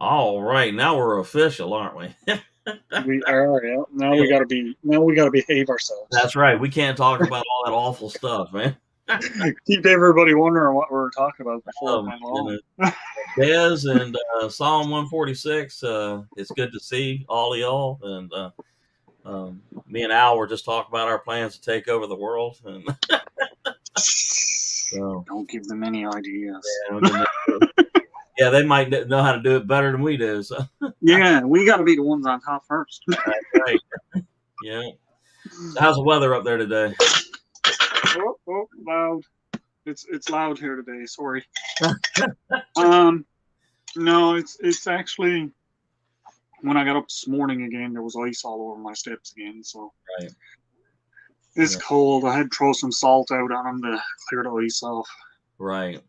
All right, now we're official, aren't we? We are. Yeah. Now we gotta be. Now we gotta behave ourselves. That's right. We can't talk about all that awful stuff, man. Keep everybody wondering what we were talking about before it Oh went my long. goodness. Des and Psalm 146. It's good to see all of y'all. And me and Al were just talking about our plans to take over the world. And so, Don't give them any ideas. yeah, they might know how to do it better than we do. So, Yeah, we got to be the ones on top first. right. Yeah. So how's the weather up there today? Oh, loud. It's loud here today. Sorry. No, it's actually when I got up this morning again, there was ice all over my steps again. So Right. it's Yeah. cold. I had to throw some salt out on them to clear the ice off. Right.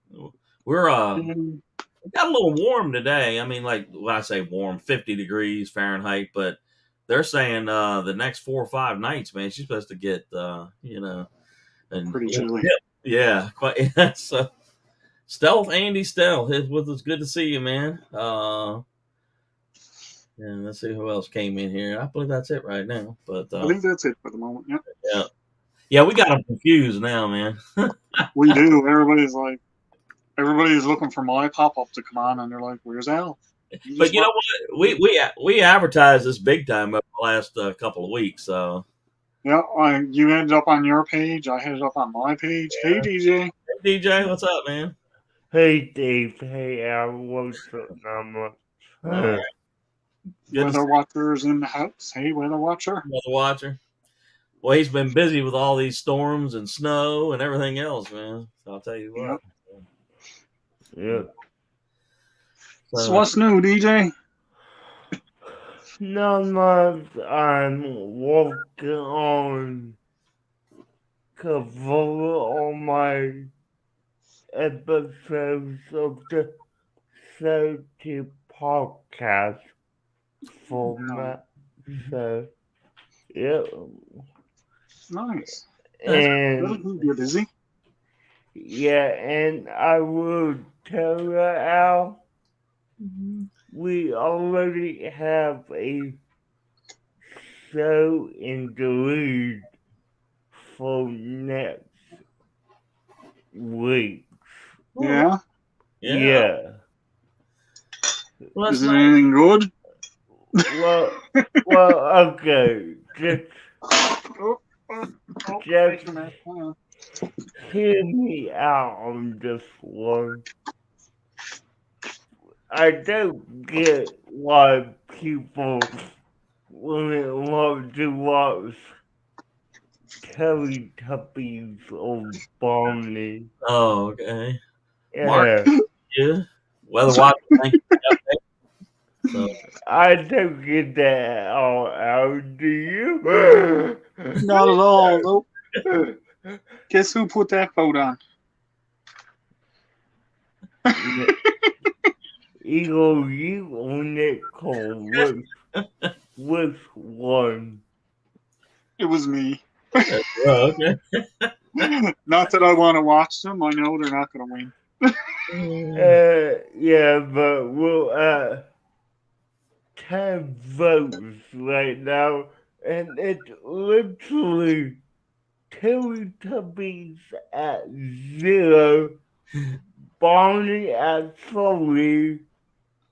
We're it got a little warm today. I mean, like when I say warm, 50 degrees Fahrenheit, but they're saying the next 4 or 5 nights, man, she's supposed to get and Pretty chilly. yeah, quite. So Stealth, Andy Stealth, it was good to see you, man. And let's see who else came in here. I believe that's it right now. But I think that's it for the moment. Yeah, yeah, yeah, we got them confused now, man. we do. Everybody's looking for my pop up to come on, and they're like, "Where's Al?" But you know what? We advertised this big time over the last couple of weeks. So Yeah, you ended up on your page. I ended up on my page. Hey, DJ. hey, DJ, what's up, man? Hey Dave, hey Al, what's up, Nama? All right. Good to Weather see watchers in the house. Hey, weather watcher. you, Mother Watcher. Well, he's been busy with all these storms and snow and everything else, man. So I'll tell you what. Yeah. So what's new, DJ? Not much. I'm working on cover on my episodes of the Safety podcast format. So, yeah. Nice. And You're busy. yeah, and I will tell you, Al, we already have a show in the lead for next week. Yeah. Yeah. Well, Is it anything good? Well, okay. Just hear me out on this one. I don't get why people wouldn't want to watch Teletubbies or Barney. Oh, okay. Yeah. Mark, yeah. Weather Watcher, thank you. So, I don't get that at all, Al. Do you? Not at all. Nope. Guess who put that coat on? Eagle, you on Nicole. Which one? It was me. oh, okay. Not that I want to watch them. I know they're not going to win. Yeah, but we're 10 votes right now, and it's literally Teletubbies at 0, Barney at 3,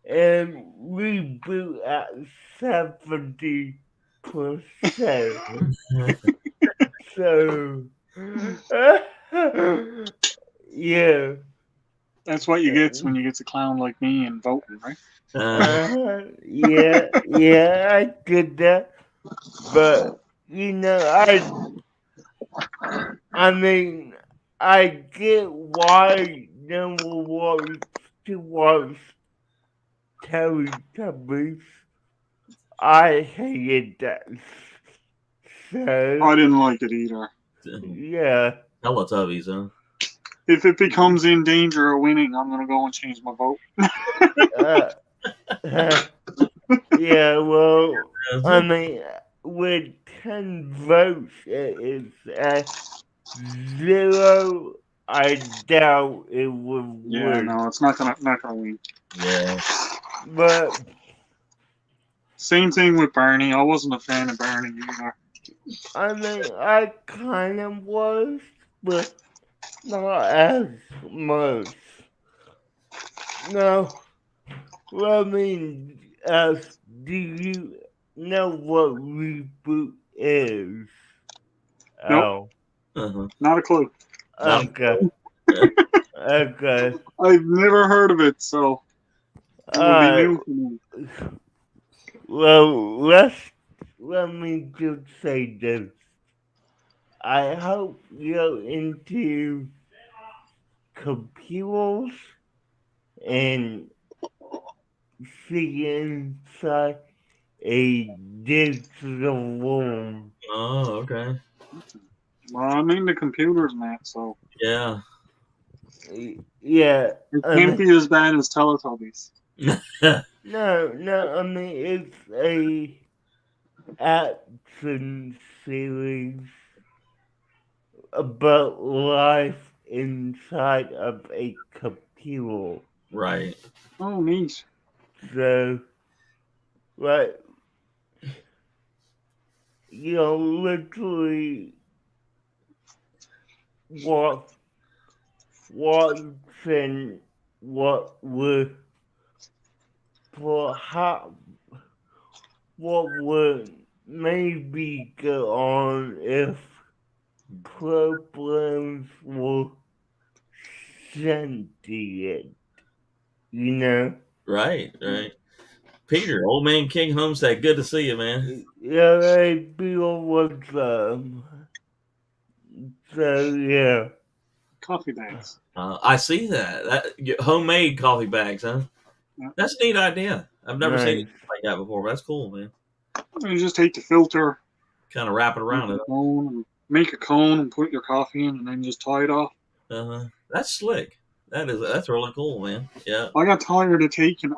and Reboot at 70%. So, yeah. That's what you get when you get a clown like me and voting, right? Yeah, I did that. But, you know, I mean, I get why no one wants to watch Teletubbies. I hated that. So, I didn't like it either. yeah. Teletubbies, huh? If it becomes in danger of winning, I'm going to go and change my vote. Yeah, well, I mean, with 10 votes, it is 0. I doubt it would Yeah, win. no, it's not gonna win. Yeah. but Same thing with Barney. I wasn't a fan of Barney either. I mean, I kind of was, but not as much. No, let me ask, do you know what reboot is? Nope. Uh-huh. Not a clue. Oh, Not- okay. Yeah. Okay. I've never heard of it, so it would be new for me. Well, let me just say this. I hope you're into computers and seeing inside a digital room. Oh, okay. Well, I'm into computers, Matt, so Yeah. Yeah, it I can't mean, be as bad as Teletubbies. no, I mean, it's a action series about life inside of a computer. Right. Oh, neat. So, like, you know, literally watching what would perhaps what would maybe go on if programs were sentient, you know? Right. Right. Peter, old man King Homestead, good to see you, man. Yeah, they feel what's so yeah. Coffee bags. I see that homemade coffee bags, huh? Yeah. That's a neat idea. I've never seen Nice. it like that before, but that's cool, man. You just take the filter, Kind of wrap it around it. make a cone and put your coffee in, and then just tie it off. That's slick. That's really cool, man. Yeah. I got tired of taking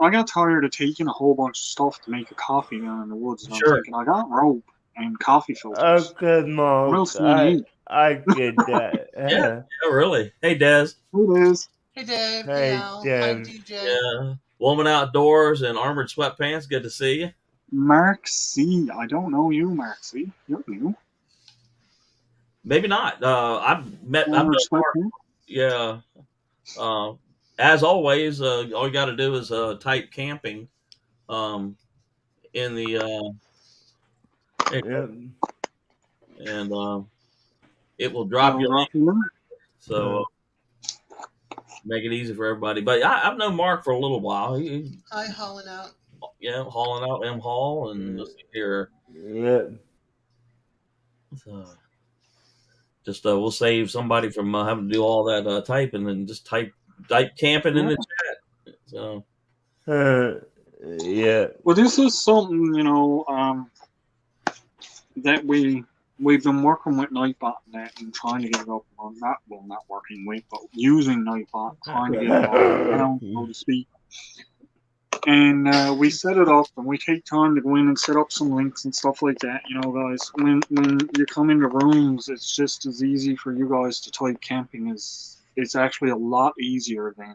a whole bunch of stuff to make a coffee down in the woods, and Sure. I'm thinking I got rope and coffee filters. Okay, What Mark, else do you need? I get that. Yeah, really. Hey, Des. It is. Hey Dave, Hey, hey Al, hi Dave. DJ. Yeah. Woman outdoors in armored sweatpants. Good to see you. Mark C. I don't know you, Mark C. You're new. Maybe not. I've met. I've Armored known Mark. sweatpants? Yeah. As always, all you got to do is type camping in the Yep. and it will drop you. Rocky Mountain. So make it easy for everybody. But I've known Mark for a little while. Hi, hauling out. Hauling out M Hall and let's see here. Yep. So just we'll save somebody from having to do all that typing and just type camping in the chat. So Yeah. Well, this is something, that we've been working with Nightbot and trying to get it up on not working with, but using Nightbot, trying to get it up, so to speak. And we set it up, and we take time to go in and set up some links and stuff like that. Guys, when you come into rooms, it's just as easy for you guys to type camping as it's actually a lot easier than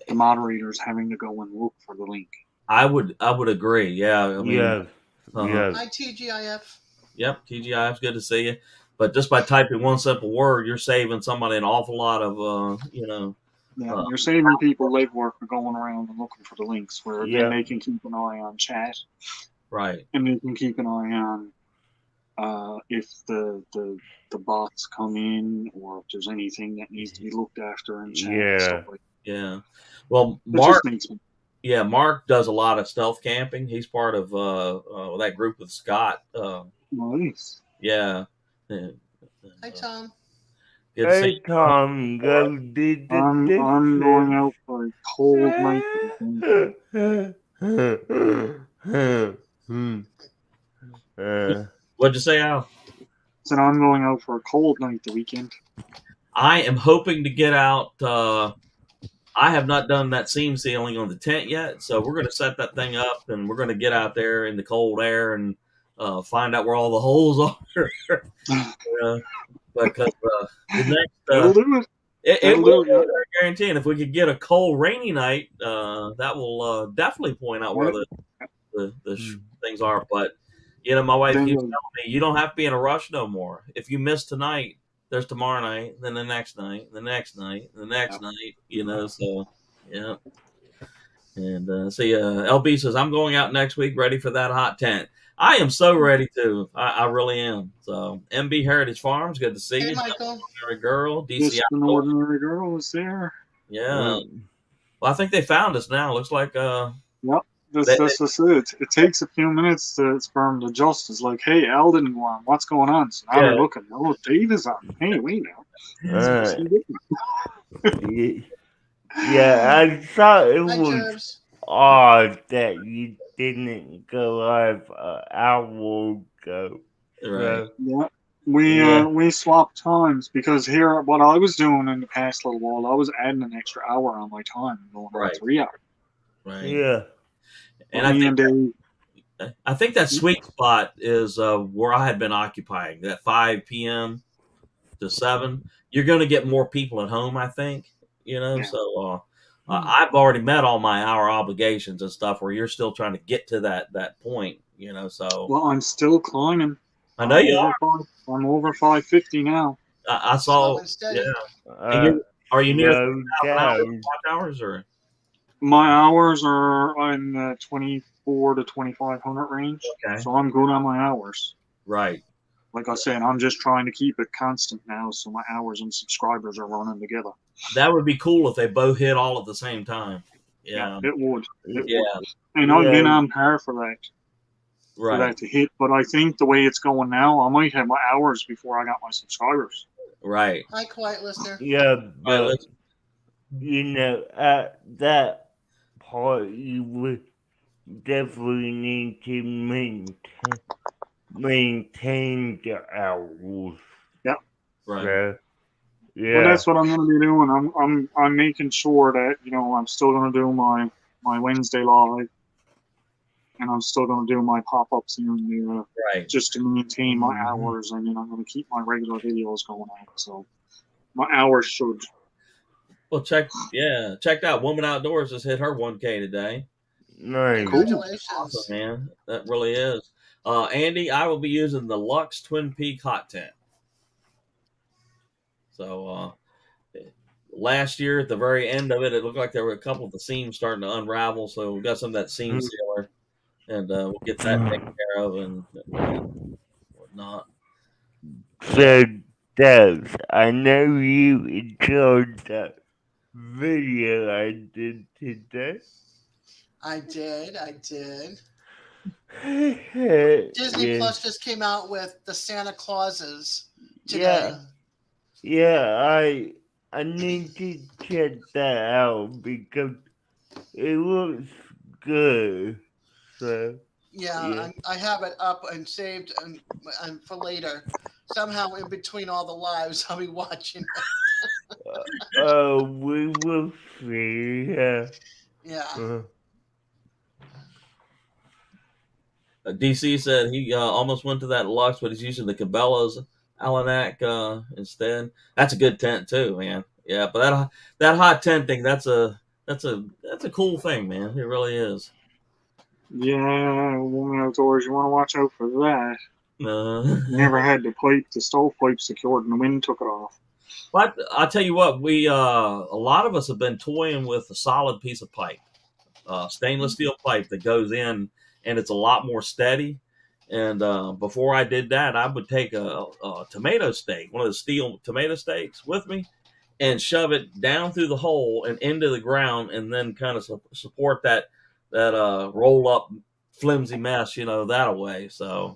the moderators having to go and look for the link. I would agree. Yeah. I mean, Yes. Yes. Hi TGIF. Yep. TGIF's good to see you. But just by typing one simple word, you're saving somebody an awful lot of Yeah, you're saving people legwork for going around and looking for the links, where Yeah. then they can keep an eye on chat, right. and they can keep an eye on if the bots come in, or if there's anything that needs to be looked after in chat. Yeah. And stuff like Yeah. Well, that. It Mark. just makes me. Yeah, Mark does a lot of stealth camping. He's part of that group with Scott. Nice. Yeah. Hi Tom. Good to see Hey, you. Tom, go do the I'm going out for a cold night. What'd you say, Al? So I'm going out for a cold night the weekend. I am hoping to get out. I have not done that seam sealing on the tent yet, so we're going to set that thing up and we're going to get out there in the cold air and find out where all the holes are. Because the next That'll do it. It That'll will, do, yeah. I guarantee. And if we could get a cold, rainy night, that will definitely point out where the things are. But my wife Then keeps you'll- telling me you don't have to be in a rush no more. If you miss tonight, there's tomorrow night, then the next night, the next night, the next night. So yeah. And LB says I'm going out next week, ready for that hot tent. I am so ready to. I really am. So MB Heritage Farms, good to see Hey, you. Michael. Ordinary Girl, DC Just an Outdoors. ordinary girl was there. Yeah. Well, I think they found us now. Looks like That's just it. It takes a few minutes for them to adjust. It's like, hey, Al didn't go on. What's going on? So now they're looking. Oh, Dave is on. Hey, wait now. Yeah, I thought it Hi, was Jerbs. odd that you didn't go live an hour ago. Right. Yeah. We swapped times because here, what I was doing in the past little while, I was adding an extra hour on my time, going on 3 hours. Right. Yeah. And I think that sweet spot is where I had been occupying, that 5 p.m. to 7. You're going to get more people at home, I think, so I've already met all my hour obligations and stuff where you're still trying to get to that point, so. Well, I'm still climbing. I know you are. I'm over 550 now. I saw, yeah. Are you near watch hours or? My hours are in the 24 to 2,500 range. Okay. So I'm good on my hours. Right. Like I said, I'm just trying to keep it constant now, so my hours and subscribers are running together. That would be cool if they both hit all at the same time. Yeah. It would. It Yeah. would. And I've been on par for that. Right. For that to hit. But I think the way it's going now, I might have my hours before I got my subscribers. Right. Hi, quiet listener. Yeah, but at that part, you would definitely need to maintain the hours. Yeah. Right. So, yeah. Well, that's what I'm going to be doing. I'm making sure that I'm still going to do my Wednesday live, and I'm still going to do my pop-ups here and there, right, just to maintain my hours. And then I'm going to keep my regular videos going out, so my hours should. Well, checked out. Woman Outdoors just hit her 1K today. Nice. Congratulations, awesome, man. That really is. Andy, I will be using the Lux Twin Peak hot tent. So last year at the very end of it looked like there were a couple of the seams starting to unravel. So we got some of that seam sealer, and we'll get that taken care of and whatnot. So, Dave, I know you enjoyed that video I did today. I did. Disney Disney Plus just came out with the Santa Clauses today. Yeah, I need to check that out because it looks good. So I have it up and saved and for later. Somehow in between all the lives, I'll be watching it. We will see. Yeah. DC said he almost went to that Lux, but he's using the Cabela's Alanak instead. That's a good tent too, man. Yeah, but that hot tent thing, that's a cool thing, man. It really is. Yeah, Woman Outdoors, you want to watch out for that. Never had the stovepipe secured, and the wind took it off. But I'll tell you what, we a lot of us have been toying with a solid piece of pipe, stainless steel pipe that goes in, and it's a lot more steady. And before I did that, I would take a tomato stake, one of the steel tomato stakes, with me, and shove it down through the hole and into the ground, and then kind of support that roll up flimsy mess, that away. So,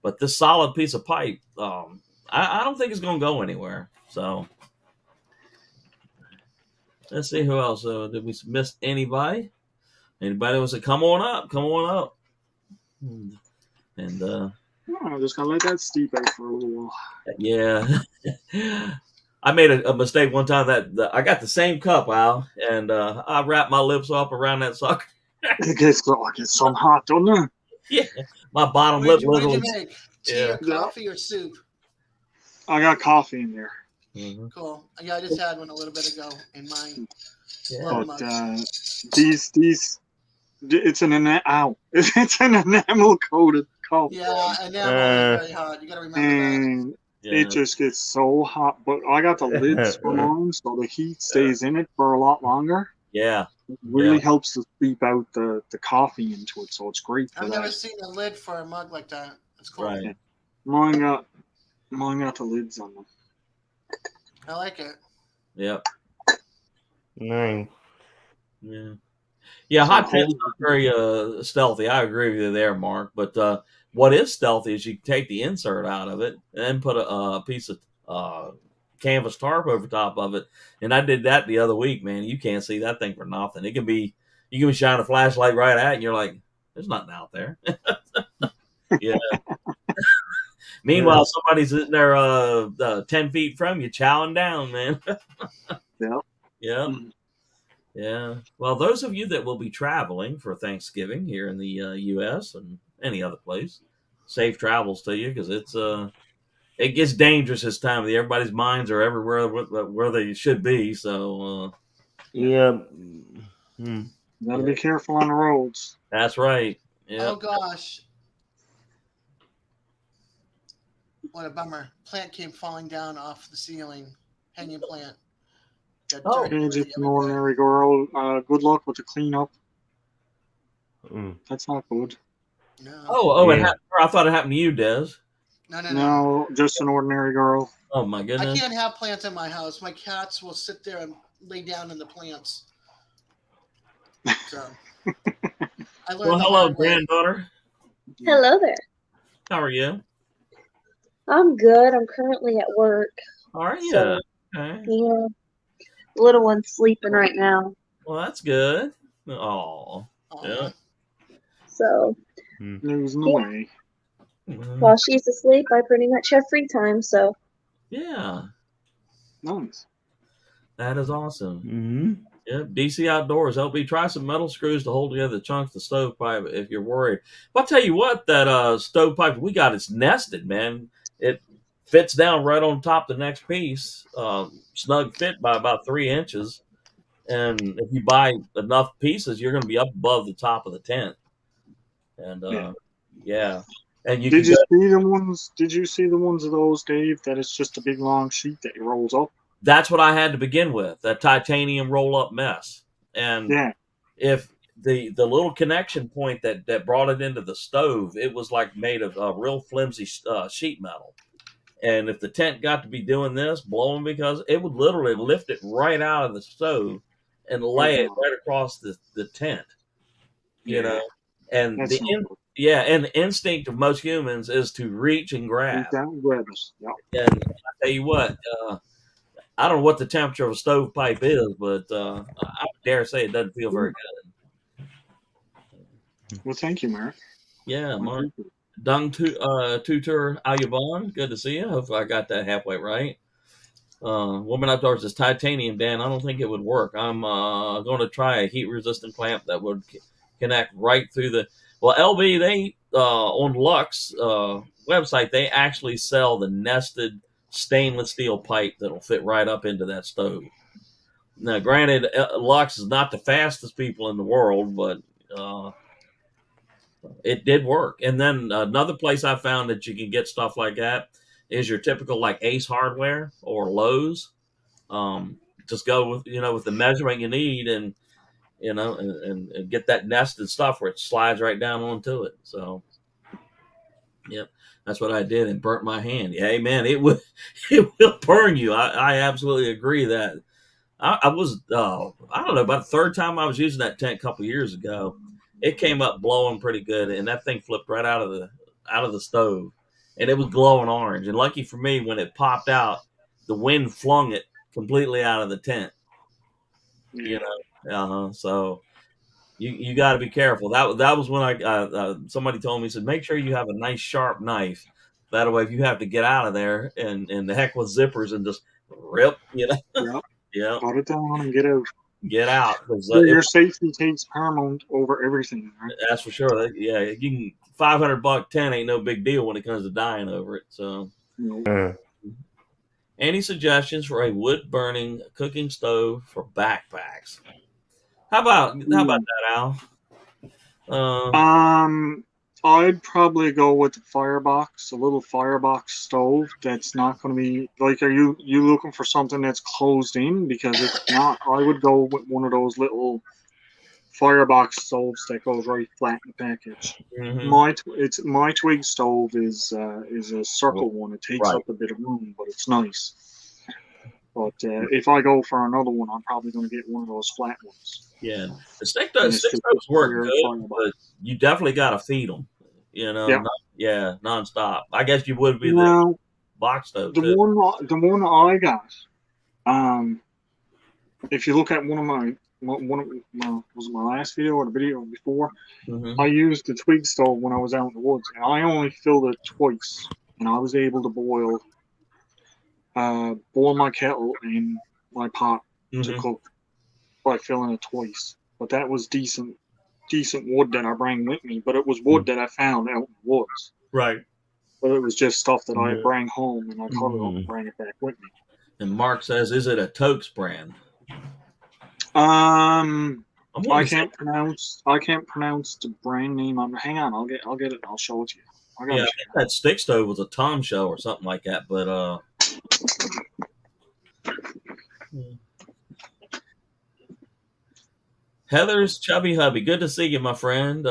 but this solid piece of pipe, I don't think it's going to go anywhere. So let's see who else. Did we miss anybody? Anybody wants to come on up? And I'm just gonna let that steep out for a little while. Yeah. I made a mistake one time that I got the same cup, Al, and I wrapped my lips up around that sucker. It gets some hot, doesn't it? Yeah, my bottom lip What did literally. you make? Tea or coffee or soup? I got coffee in there. Mhm. Cool. Yeah, I just had one a little bit ago in mine. Yeah. Love But mugs. it's an it's an enamel coated cup, Yeah, enamel is very hard. You got to remember that. and Yeah. it just gets so hot. But I got the lids for mine, so the heat stays in it for a lot longer. Yeah. It really helps to steep out the coffee into it, so it's great for I've never that. seen a lid for a mug like that. That's cool. Right. Mine got the lids on them. I like it. Yep. Nice. Yeah. Yeah, So hot tent's not very stealthy. I agree with you there, Mark. But what is stealthy is you take the insert out of it and then put a piece of canvas tarp over top of it. And I did that the other week, man. You can't see that thing for nothing. You can be shining a flashlight right at it, and you're like, "There's nothing out there." Yeah. Meanwhile, somebody's sitting there 10 feet from you, chowing down, man. Yeah. Yeah. Mm. Yeah. Well, those of you that will be traveling for Thanksgiving here in the U.S. and any other place, safe travels to you because it gets dangerous this time of the year. Everybody's minds are everywhere where they should be. So Yeah. You gotta be careful on the roads. that's right. Yeah. Oh gosh. What a bummer. Plant came falling down off the ceiling. Hanging plant. Got Oh. dirty with Just it an everywhere. ordinary girl. Good luck with the cleanup. Mm. That's not good. No. Oh, Yeah. I thought it happened to you, Des. No. No, just an ordinary girl. Oh my I goodness. can't have plants in my house. My cats will sit there and lay down in the plants. So I learned Well, the hello, hard way. granddaughter. Hello there. How are you? I'm good. I'm currently at work. Are you? So, Okay. yeah. The little one's sleeping right now. Well, that's good. Oh. Aw. Yeah. So, News in the way. while she's asleep, I pretty much have free time. So, Yeah. Nice. That is awesome. Mm-hmm. Yep, DC Outdoors. LB, try some metal screws to hold together the chunks of the stovepipe if you're worried. But I'll tell you what, that stovepipe we got, it's nested, man. It fits down right on top of the next piece. Snug fit by about 3 inches. And if you buy enough pieces, you're going to be up above the top of the tent. And yeah. And you Did can you go, see the ones? Did you see the ones of those, Dave? That it's just a big long sheet that rolls up. that's what I had to begin with, that titanium roll up mess. And Yeah. if the little connection point that brought it into the stove, it was like made of real flimsy sheet metal. And if the tent got to be doing this, blowing, because it would literally lift it right out of the stove and lay it right across the tent, you know. And That's not good. and the instinct of most humans is to reach and grab. Reach out and grab it. Yep. And I tell you what, I don't know what the temperature of a stovepipe is, but I dare say it doesn't feel very good. Well, thank you, Mark. Yeah, Mark. Dung Tutor Alyabon, good to see you. Hopefully I got that halfway right. Woman Outdoors is titanium, Dan. I don't think it would work. I'm going to try a heat-resistant clamp that would connect right through the... Well, LB, they, on Lux website, they actually sell the nested stainless steel pipe that'll fit right up into that stove. Now, granted, Lux is not the fastest people in the world, but... it did work. And then another place I found that you can get stuff like that is your typical like Ace Hardware or Lowe's. Just go with with the measurement you need, and and get that nested stuff where it slides right down onto it. So, yep, that's what I did and burnt my hand. Yeah, hey, man, it will burn you. I absolutely agree that. I was I don't know, about the third time I was using that tent a couple years ago. It came up blowing pretty good, and that thing flipped right out of the stove, and it was glowing orange. And lucky for me, when it popped out, the wind flung it completely out of the tent. Yeah. So you got to be careful. That was when I somebody told me, said, make sure you have a nice sharp knife. That way, if you have to get out of there, and the heck with zippers and just rip, Yep. yeah, Put it down and get out. get out. 'Cause, Your safety takes paramount over everything, right? That's for sure. Yeah, you can $500 tent ain't no big deal when it comes to dying over it. So Any suggestions for a wood burning cooking stove for backpacks? How about that, Al? I'd probably go with the firebox, a little firebox stove that's not going to be like. Are you looking for something that's closed in? Because if not, I would go with one of those little firebox stoves that goes right flat in the package. Mm-hmm. My twig stove is a circle one. It takes up a bit of room, but it's nice. But if I go for another one, I'm probably going to get one of those flat ones. Yeah, the stick stoves work good, but you definitely got to feed them. You know, nonstop. I guess you would be the box stove. The one I got. If you look at one of my was it my last video or the video before? Mm-hmm. I used the twig stove when I was out in the woods, and I only filled it twice, and I was able to boil my kettle in my pot to cook by filling it twice. But that was decent wood that I bring with me. But it was wood that I found out in the woods. Right. But it was just stuff that I bring home, and I cut it up and bring it back with me. And Mark says, "Is it a Toaks brand?" I can't pronounce the brand name. Hang on, I'll get it. And I'll show it to you. I think that stick stove was a Tom Show or something like that. But Heather's chubby hubby, good to see you, my friend.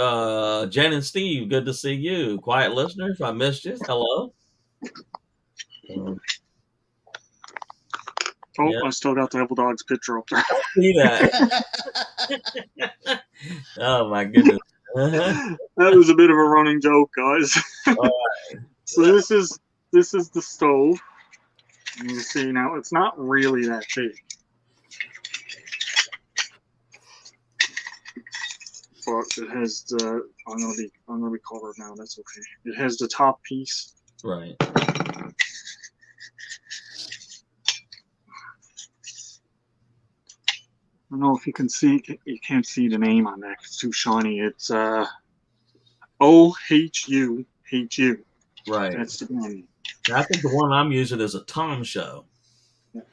Jen and Steve, good to see you. Quiet listeners, I missed you. Hello. I still got the Apple Dog's picture up there. I see that. Oh my goodness. That was a bit of a running joke, guys. Right. So this is the stove. And you see now it's not really that big. But it has the I'm gonna be covered now, that's okay. It has the top piece. Right. I don't know if you can see. You can't see the name on that. It's too shiny. It's OHU. Right. That's the name. I think the one I'm using is a Tom Show. Yeah.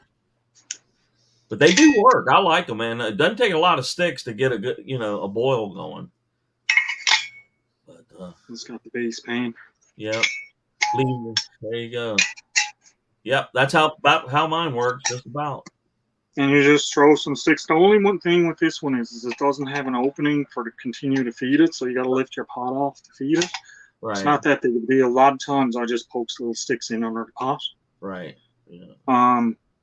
But they do work. I like them, man. It doesn't take a lot of sticks to get a good, a boil going. But it's got the base pan. Yep. There you go. Yep. That's about how mine works. Just about. And you just throw some sticks. The only one thing with this one is it doesn't have an opening to continue to feed it, so you got to lift your pot off to feed it. Right. It's not that big of a deal. A lot of times I just poke little sticks in under the pot. Right. Yeah.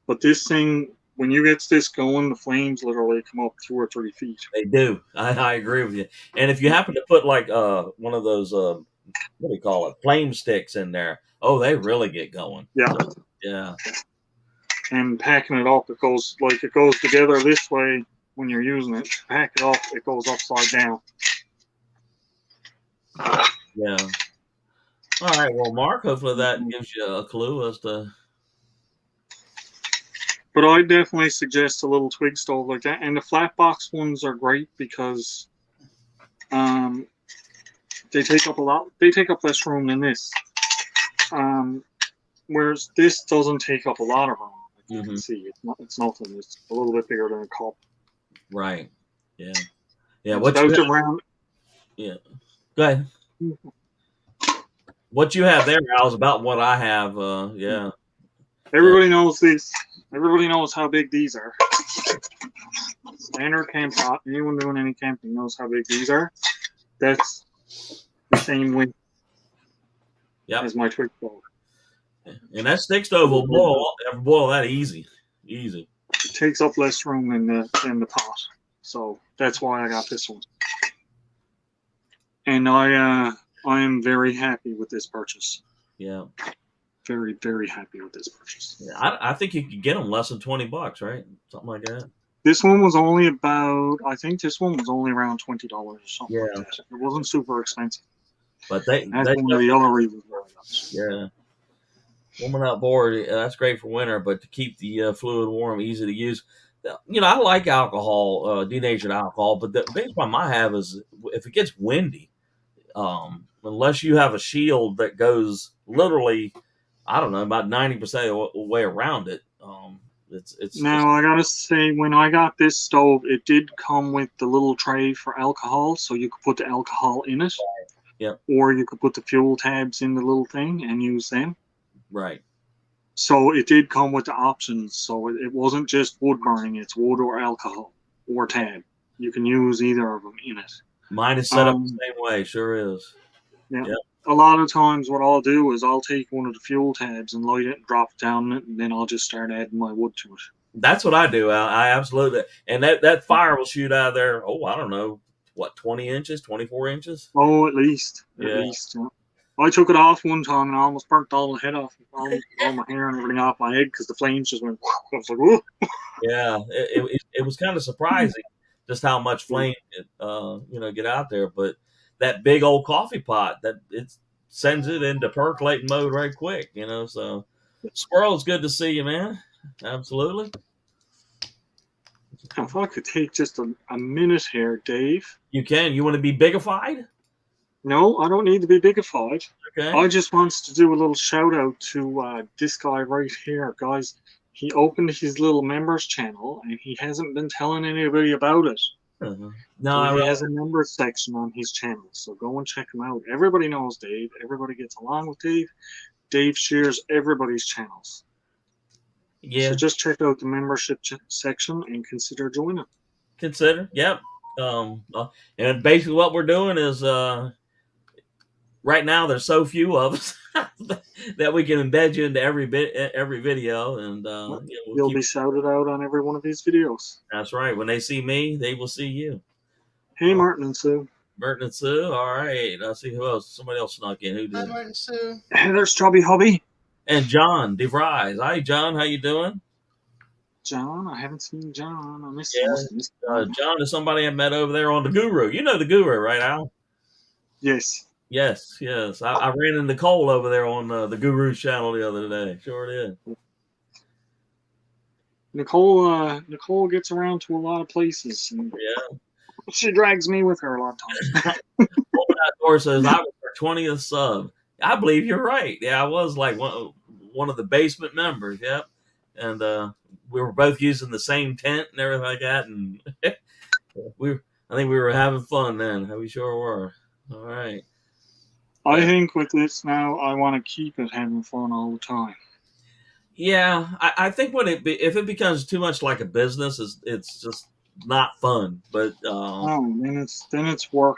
But this thing, when you get this going, the flames literally come up 2 or 3 feet. They do. I agree with you. And if you happen to put like one of those what do you call it, flame sticks in there, they really get going. Yeah. Yeah. And packing it up, it goes together this way when you're using it. Pack it up, it goes upside down. Yeah. All right. Well, Mark, hopefully that gives you a clue as to. But I definitely suggest a little twig stove like that. And the flat box ones are great because they take up less room than this. Whereas this doesn't take up a lot of room. You can see it's nothing. It's a little bit bigger than a cup. Right. Yeah. Yeah. What's around? Yeah. Go ahead. What you have there, Al, is about what I have. Yeah. Everybody knows this. Everybody knows how big these are. Standard camp pot. Anyone doing any camping knows how big these are. That's the same width as my twig stove. And that stick stove will boil that easy. It takes up less room in the pot, so that's why I got this one. And I am very happy with this purchase. Yeah, very, very happy with this purchase. Yeah, I think you could get them less than $20, right? Something like that. This one was only I think this one was only around $20 or something. Yeah, like that. It wasn't super expensive. But that's one of the other reasons why I got it. Yeah. Warming outboard, that's great for winter, but to keep the fluid warm, easy to use. I like alcohol, denatured alcohol, but the biggest problem I have is if it gets windy, unless you have a shield that goes literally, I don't know, about 90% of the way around it. It's Now I gotta say, when I got this stove, it did come with the little tray for alcohol, so you could put the alcohol in it. Yep. Or you could put the fuel tabs in the little thing and use them. right. So it did come with the options. So it wasn't just wood burning; it's wood or alcohol or tab. You can use either of them in it. Mine is set up the Um, same way. Sure is. Yeah. Yep. A lot of times, what I'll do is I'll take one of the fuel tabs and light it and drop it down it, and then I'll just start adding my wood to it. That's what I do. I absolutely, and that fire will shoot out of there. Oh, I don't know, what, 20 inches, 24 inches? Oh, at least. Yeah. At least. Yeah. I took it off one time and I almost burnt all the head off, all my hair and everything off my head because the flames just went. I was like, "Whoa!" Yeah, it was kind of surprising just how much flame it, get out there. But that big old coffee pot, that it sends it into percolating mode right quick. So Squirrel, it's good to see you, man. Absolutely. If I could take just a minute here, Dave. You can. You want to be bigified? No, I don't need to be bigified. Okay. I just wants to do a little shout out to this guy right here, guys. He opened his little members channel and he hasn't been telling anybody about it. Uh-huh. So No, he has a members section on his channel, so go and check him out. Everybody knows Dave. Everybody gets along with Dave. Dave shares everybody's channels. yeah. So just check out the membership section and consider joining. Consider. Yep. And basically what we're doing is right now there's so few of us that we can embed you into every video, and we'll You'll be shouted out on every one of these videos. That's right. When they see me, they will see you. Hey, Martin and Sue. Burton and Sue. All right. I'll see who else. Somebody else snuck in. Who Hi, did? Martin Sue. Hey, there's Chubby Hubby. And John DeVries. Hi, John. How you doing? John, I haven't seen John. I missed Yeah. him. John is somebody I met over there on the Guru. You know the Guru, right, Al? Yes. Yes. I ran into Cole over there on the Guru's channel the other day. Sure did. Nicole gets around to a lot of places, and Yeah. she drags me with her a lot of times. Or says I was her 20th sub. I believe you're right. Yeah, I was like one of the basement members. Yep. And we were both using the same tent and everything like that. And I think we were having fun then. We sure were. All right. I think with this now, I want to keep it having fun all the time. Yeah, I think if it becomes too much like a business, it's just not fun. But Oh, then it's work.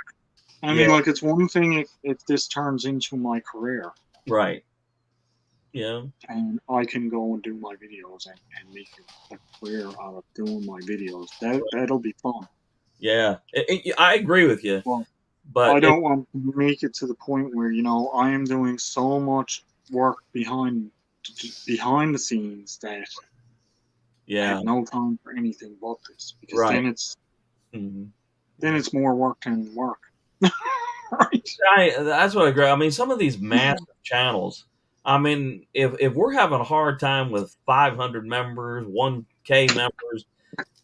I mean, like, it's one thing if this turns into my career. Right. Yeah. And I can go and do my videos and make a career out of doing my videos. That'll be fun. Yeah. I agree with you. Well, but I don't want to make it to the point where, I am doing so much work behind the scenes that I have no time for anything but this. Because then it's more work than work. Right. That's what I agree. I mean, some of these massive channels, I mean, if we're having a hard time with 500 members, 1K members,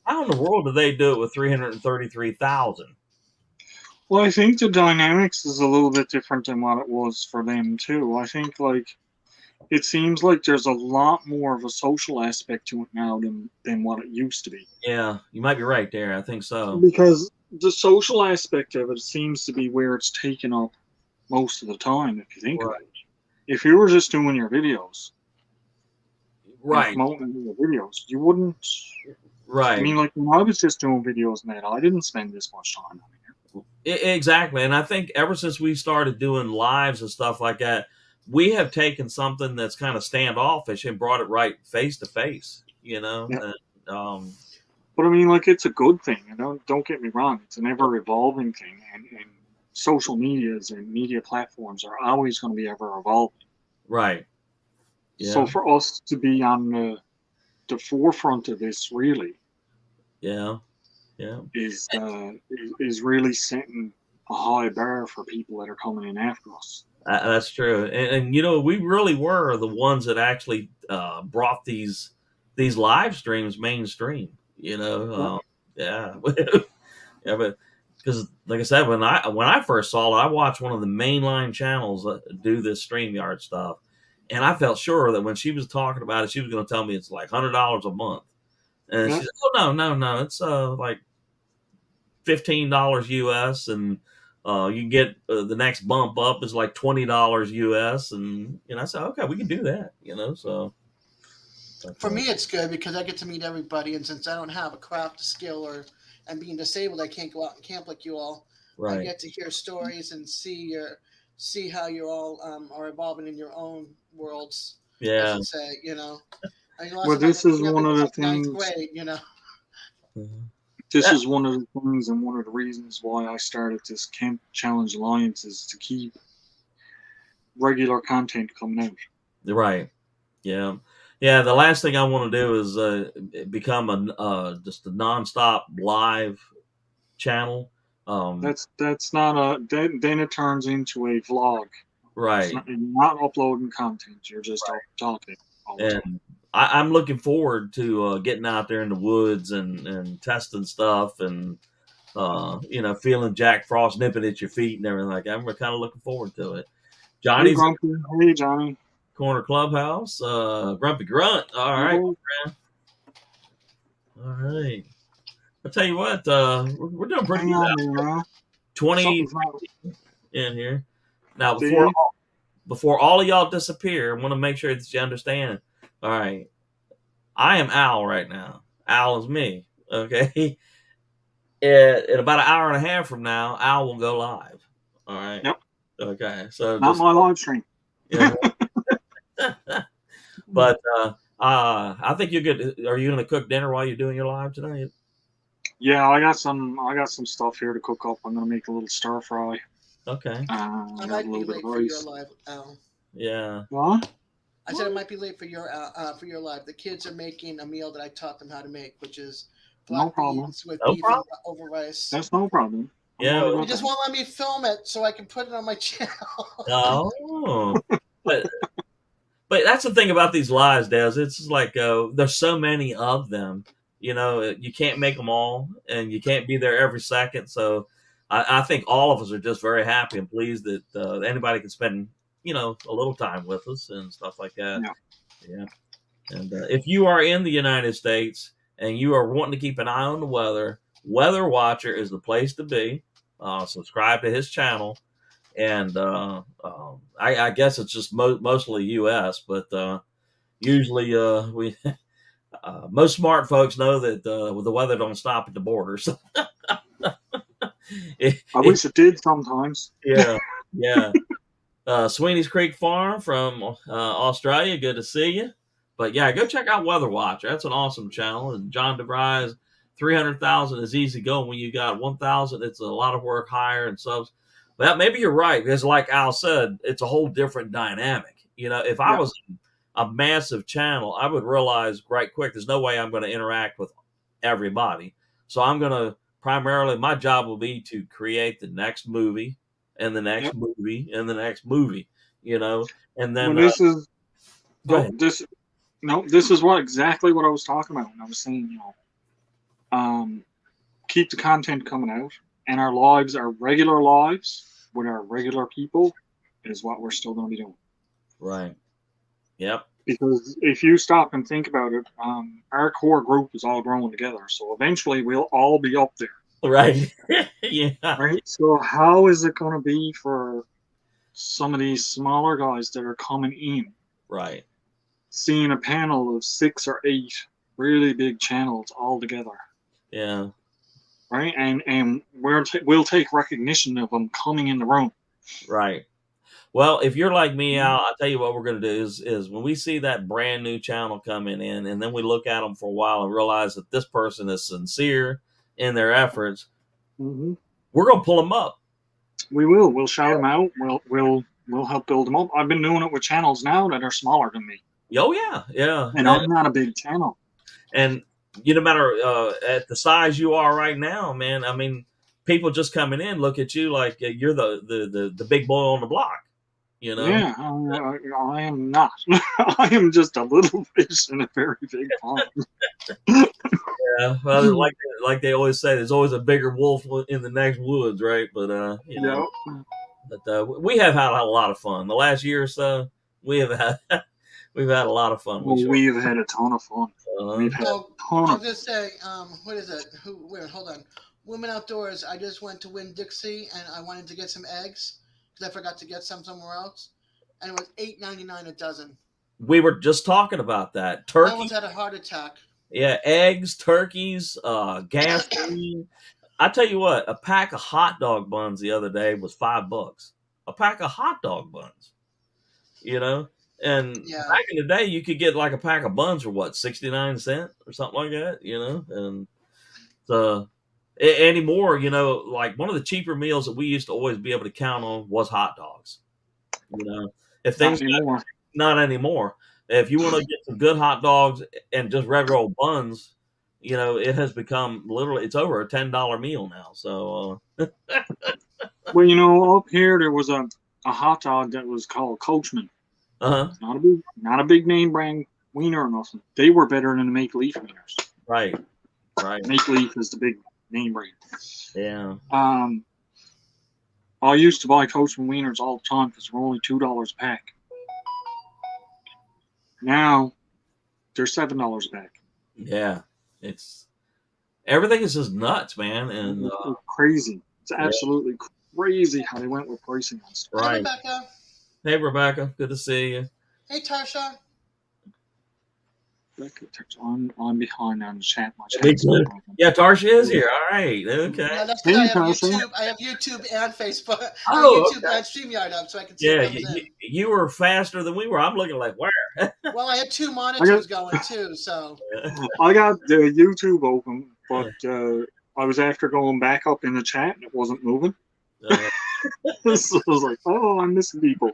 how in the world do they do it with 333,000? Well, I think the dynamics is a little bit different than what it was for them, too. I think, it seems like there's a lot more of a social aspect to it now than what it used to be. Yeah, you might be right there. I think so. Because the social aspect of it seems to be where it's taken up most of the time, if you think about it. If you were just doing your videos, right, promoting your videos, you wouldn't. Right. I mean, like when I was just doing videos, man, I didn't spend this much time on it. Exactly, and I think ever since we started doing lives and stuff like that, we have taken something that's kind of standoffish and brought it right face to face. Yeah. And, but I mean, like, it's a good thing. Don't get me wrong; it's an ever evolving thing, and social medias and media platforms are always going to be ever evolving. Right. Yeah. So for us to be on the forefront of this, really, is really setting a high bar for people that are coming in after us. That's true, and we really were the ones that actually brought these live streams mainstream. Yeah, but because like I said, when I first saw it, I watched one of the mainline channels do this StreamYard stuff, And I felt sure that when she was talking about it, she was going to tell me it's like $100 a month. And Yeah. she said, "Oh no, it's like $15 US, and you can get the next bump up is like $20 US." And I said, "Okay, we can do that." So For me, it's good because I get to meet everybody, and since I don't have a craft skill and being disabled, I can't go out and camp like you all. I right, get to hear stories and see how you all are evolving in your own worlds. I yeah. should say, I mean, last Well, time I this went is camping one of was the like ninth things. grade. This Yeah. is one of the things, and one of the reasons why I started this Camp Challenge Alliance is to keep regular content coming out. Right. Yeah. Yeah. The last thing I want to do is become just a nonstop live channel. That's not a. Then it turns into a vlog. Right. You're not uploading content. You're just up talking all the time. And I'm looking forward to getting out there in the woods and testing stuff, and feeling Jack Frost nipping at your feet and everything like that. I'm kind of looking forward to it. Hey, Johnny's Grumpy. Hey, Johnny. Corner Clubhouse. Grumpy Grunt. All right. Oh, All right. I'll tell you what, we're doing pretty hang good. on there now. 20 Something's not. in here. Now, See? before all of y'all disappear, I want to make sure that you understand. All right. I am Al right now. Al is me. Okay. In about an hour and a half from now, Al will go live. All right. Yep. Okay. So Not my live stream. yeah. But I think you're good. Are you going to cook dinner while you're doing your live tonight? Yeah, I got some stuff here to cook up. I'm gonna make a little stir fry. Okay. I Got a might be little bit late of for your rice. live, Al. Yeah. What? I said it might be late for your live. The kids are making a meal that I taught them how to make, which is No black problem. beans with No beef problem. over rice. That's no problem. I'm Yeah. worried You about just that. won't let me film it so I can put it on my channel. Oh. But that's the thing about these lives, Des. It's just like there's so many of them. You can't make them all, and you can't be there every second. So I think all of us are just very happy and pleased that anybody can spend a little time with us and stuff like that. Yeah. And if you are in the United States and you are wanting to keep an eye on the weather, Weather Watcher is the place to be. Subscribe to his channel. And I guess it's just mostly U.S., but usually we most smart folks know that the weather don't stop at the borders. I wish it did sometimes. Yeah. Sweeney's Creek Farm from Australia, good to see you. But yeah, go check out Weather Watcher. That's an awesome channel. And John DeVries, 300,000 is easy going. When you got 1,000, it's a lot of work higher and subs. But maybe you're right, because like Al said, it's a whole different dynamic. If I was a massive channel, I would realize right quick there's no way I'm going to interact with everybody. So I'm going to primarily, my job will be to create the next movie and the next movie and the next movie, and then Well, this is go ahead. this is exactly what I was talking about when I was saying, keep the content coming out, and our lives, our regular lives with our regular people, is what we're still going to be doing. Right. Yep. Because if you stop and think about it, our core group is all growing together, so eventually we'll all be up there. Right. Yeah. Right. So how is it going to be for some of these smaller guys that are coming in? Right. Seeing a panel of 6 or 8 really big channels all together. Yeah. Right. And we'll take recognition of them coming in the room. Right. Well, if you're like me, Al, I'll tell you what we're going to do is when we see that brand new channel coming in, and then we look at them for a while and realize that this person is sincere in their efforts, Mm-hmm. we're going to pull them up. We will. We'll shout them out. We'll help build them up. I've been doing it with channels now that are smaller than me. Oh, yeah. Yeah. And I'm not a big channel. And no matter at the size you are right now, man, I mean, people just coming in look at you like you're the big boy on the block. Yeah, I am not. I am just a little fish in a very big pond. Yeah, well, like they always say, there's always a bigger wolf in the next woods, right? But but we have had a lot of fun the last year or so. we have had we've had a lot of fun. Well, We sure. we've had a ton of fun. We've had Oh, a ton I of was gonna say, what is it? Wait, hold on. Women Outdoors. I just went to Winn Dixie, and I wanted to get some eggs because I forgot to get some somewhere else, and it was $8.99 a dozen. We were just talking about that. I Turkey, almost had a heart attack. yeah, eggs, turkeys, gasoline. I tell you what, a pack of hot dog buns the other day was $5. A pack of hot dog buns, you know. And Yeah. back in the day, you could get like a pack of buns for what, 69 cents or something like that, you know. And so anymore, you know, like one of the cheaper meals that we used to always be able to count on was hot dogs. You know, if things anymore. not anymore. If you want to get some good hot dogs and just regular old buns, you know, it has become literally it's over a $10 meal now. So Well, you know, up here there was a hot dog that was called Coachman. uh-huh. Not a big name brand wiener or nothing. They were better than the Make Leaf wieners. Right. Make Leaf is the big name brand. Yeah. I used to buy Coachman wieners all the time because they were only $2 a pack. Now they're $7 a pack. Yeah. It's everything is just nuts, man. And It's crazy. It's absolutely crazy how they went with pricing on stuff. Hi, right. Rebecca. Hey, Rebecca, good to see you. Hey, Tarsha. I'm behind on the chat. My Me chat's too. not open. Yeah, Tarsha is here. All right. Okay. Yeah, that's because Hey, I have Tarsha. YouTube. I have YouTube and Facebook. Oh, YouTube okay. and StreamYard up, so I can see Yeah, what comes in. you were faster than we were. I'm looking like where? Well, I had two monitors going too, so I got YouTube open, but I was after going back up in the chat and it wasn't moving. So I was like, oh, I'm missing people.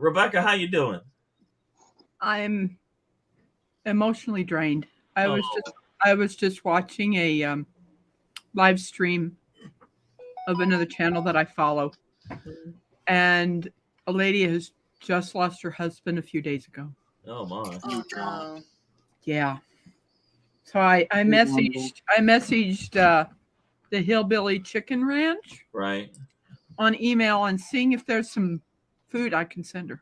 Rebecca, how you doing? I'm emotionally drained. I was just watching a live stream of another channel that I follow, and a lady has just lost her husband a few days ago. Oh my. oh no. Yeah. So I messaged the Hillbilly Chicken Ranch Right. on email and seeing if there's some food I can send her.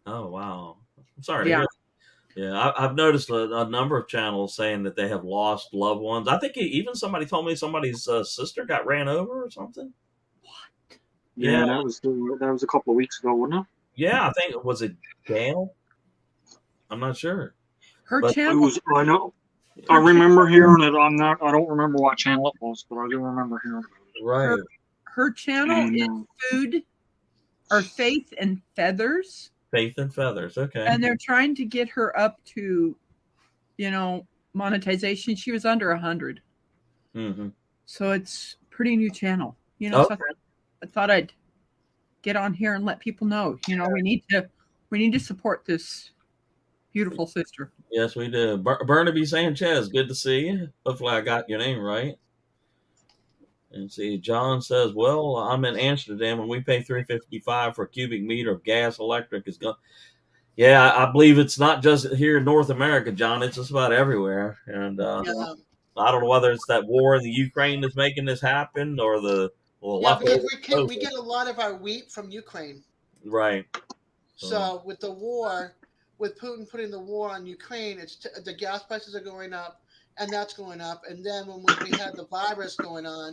Oh wow. I'm sorry to Yeah. hear that. Yeah, I've noticed a number of channels saying that they have lost loved ones. I think even somebody told me somebody's sister got ran over or something. Yeah, Yeah. that was a couple of weeks ago, wasn't it? Yeah, I think was it Gail? I'm not sure. Her But It channel. was. I know. I remember hearing it. I don't remember what channel it was, but I do remember hearing it. Right. Her channel And, is food or Faith and Feathers. Faith and Feathers. Okay. And they're trying to get her up to, monetization. She was under 100. Mm-hmm. So it's a pretty new channel. Okay. So I thought I'd get on here and let people know, we need to support this beautiful sister. Yes, we do. Burnaby Sanchez, good to see you. Hopefully I got your name right. And see, John says, well, I'm in Amsterdam and we pay $3.55 for a cubic meter of gas. Electric is going. Yeah, I believe it's not just here in North America, John. It's just about everywhere. And Yeah. I don't know whether it's that war in the Ukraine that's making this happen or the Yeah, because we get a lot of our wheat from Ukraine. Right. So with the war, with Putin putting the war on Ukraine, the gas prices are going up, and that's going up. And then when we had the virus going on,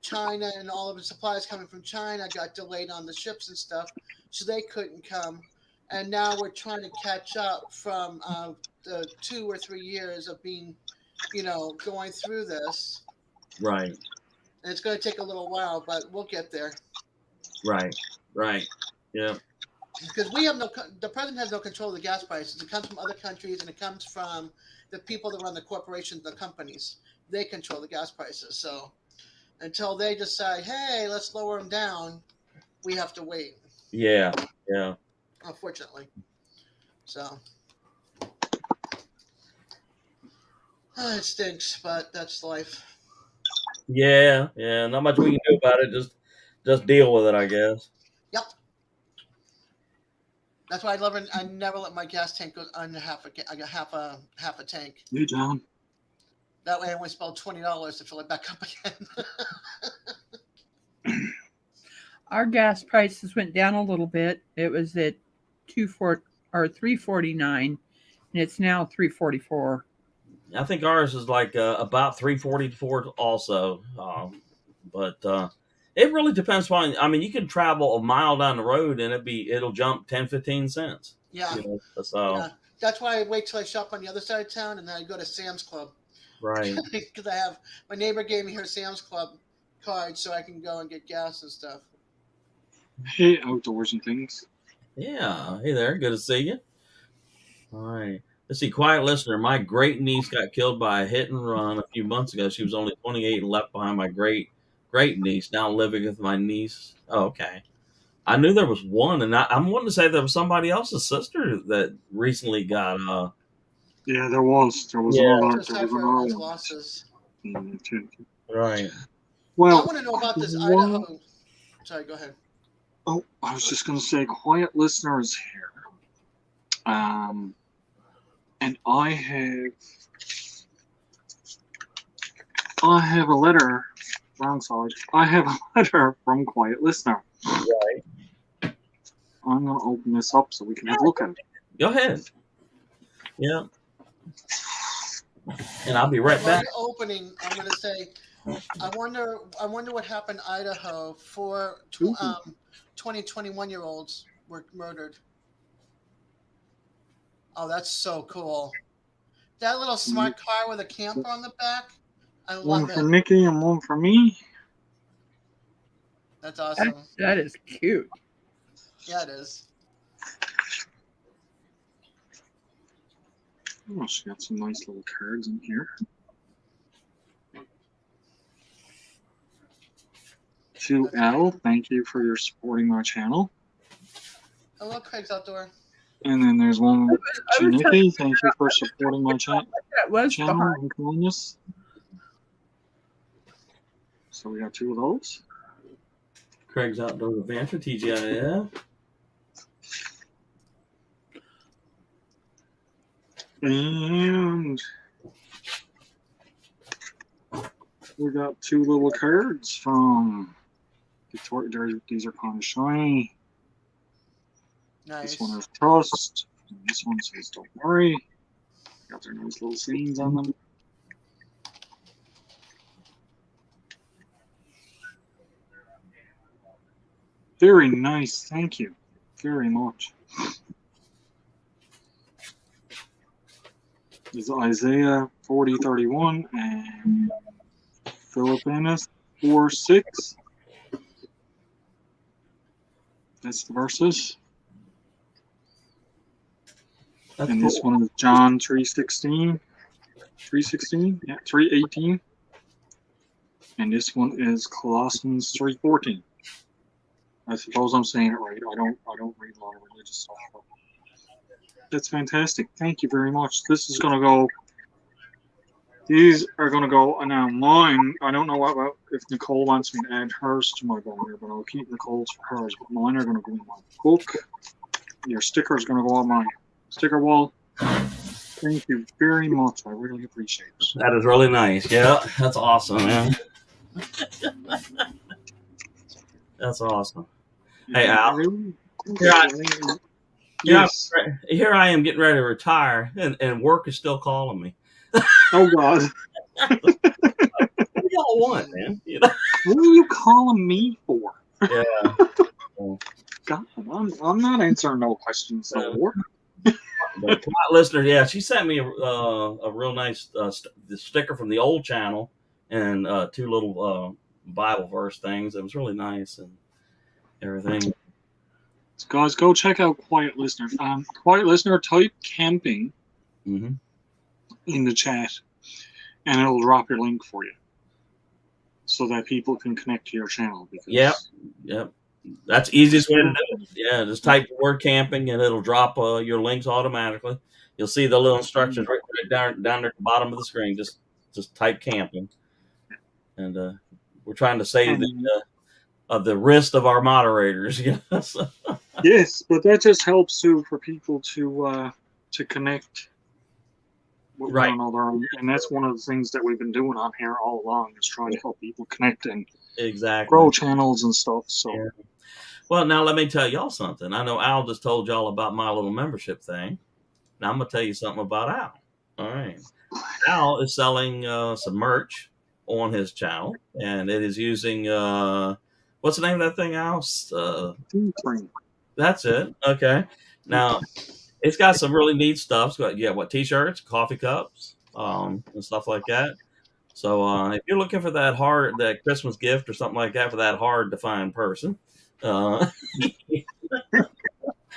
China and all of the supplies coming from China got delayed on the ships and stuff, so they couldn't come. And now we're trying to catch up from the 2 or 3 years of being, going through this. Right. And it's going to take a little while, but we'll get there. Right. Yeah. Because the president has no control of the gas prices. It comes from other countries, and it comes from the people that run the corporations, the companies. They control the gas prices. So until they decide, hey, let's lower them down, we have to wait. Yeah. Unfortunately. So it stinks, but that's life. Yeah. Not much we can do about it. Just deal with it, I guess. Yep. That's why I never let my gas tank go under half a tank. Hey, John. That way I only spend $20 to fill it back up again. Our gas prices went down a little bit. It was at $349, and it's now $344. I think ours is like about 344 also. But it really depends on. I mean, you can travel a mile down the road and it'll jump 10, 15 cents. Yeah. You know, so Yeah. That's why I wait till I shop on the other side of town and then I go to Sam's Club. right. Because I have my neighbor gave me her Sam's Club card so I can go and get gas and stuff. Hey, outdoors and things. Yeah. Hey there. Good to see you. All right. Let's see. Quiet listener. My great niece got killed by a hit and run a few months ago. She was only 28 and left behind my great niece, now living with my niece. Oh, okay. I knew there was one, and I'm wanting to say there was somebody else's sister that recently got. Yeah, there was. There was Yeah. another. Just There have was for everyone's another. losses. Right. I Well, want to know about this one- Idaho. Sorry, go ahead. Oh, I was just going to say, quiet listener is here. And I have a letter. Wrong side. I have a letter from quiet listener. Right. I'm going to open this up so we can have a look at it. Go ahead. Yeah. And I'll be right While back. you're opening, I'm going to say, I wonder what happened in Idaho. 20-21-year-olds were murdered. Oh, that's so cool. That little smart car with a camper on the back. I One love for it. Nikki and one for me. That's awesome. That is cute. Yeah, it is. Oh, she got some nice little cards in here. To L, thank you for your supporting my channel. Hello, Craig's Outdoor. And then there's one I to was Nikki. Thank you for supporting my That was channel hard. and kindness. So we got two of those. Craig's Outdoor Adventure, TGIF. And we got two little cards from Victoria. These are kind of shiny. Nice. This one is trust. And this one says don't worry. Got their nice little scenes on them. Very nice. Thank you very much. This is Isaiah 40:31 and Philippians 4:6. That's the verses. That's And this cool. one is John 3:16. 3:16? Yeah, 3:18. And this one is Colossians 3:14. I suppose I'm saying it right. I don't read a lot of religious stuff. But that's fantastic. Thank you very much. This is gonna go. These are gonna go. Now mine. I don't know about if Nicole wants me to add hers to my binder, but I'll keep Nicole's for hers. But mine are gonna go in my book. Your sticker is gonna go on my sticker wall. Thank you very much. I really appreciate it. That is really nice. Yeah, that's awesome, man. That's awesome. Hey, Al. Here Yes. Here I am getting ready to retire, and work is still calling me. Oh God. What do y'all want, man? You know? What are you calling me for? Yeah. God, I'm not answering no questions no more. But quiet listener, yeah, she sent me a real nice the sticker from the old channel and two little Bible verse things. It was really nice and everything. So guys, go check out Quiet Listener. Quiet Listener, type camping Mm-hmm. in the chat, and it'll drop your link for you, so that people can connect to your channel. Because Yep. That's the easiest way to do it. Yeah, just type the word camping and it'll drop your links automatically. You'll see the little instructions right down there at the bottom of the screen. Just type camping, and we're trying to save the wrist of our moderators. You know? So, Yes, but that just helps too for people to connect with Right. one another, and that's one of the things that we've been doing on here all along is trying to help people connect and exactly. grow channels and stuff. So Yeah. Well, now let me tell y'all something. I know Al just told y'all about my little membership thing. Now I'm gonna tell you something about Al. All right, Al is selling some merch on his channel, and it is using what's the name of that thing, Al? Teespring. That's it. Okay. Now it's got some really neat stuff. It's got what t-shirts, coffee cups, and stuff like that. So if you're looking for that Christmas gift or something like that for that hard to find person, uh,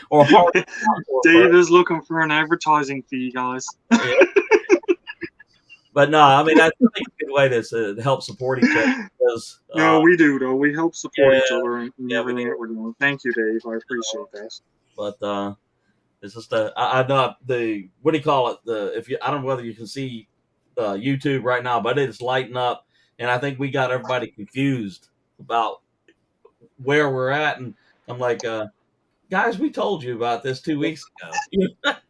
or hard to find for a Dave is looking for an advertising fee, guys. person. But no, I mean that's a good way to help support each other. Because, No, we do though. We help support each yeah, other in yeah, we everything do. that we're doing. Thank you, Dave. I appreciate that. But it's just I know the what do you call it? I don't know whether you can see YouTube right now, but it's lighting up, and I think we got everybody confused about where we're at, and I'm like, guys, we told you about this 2 weeks ago.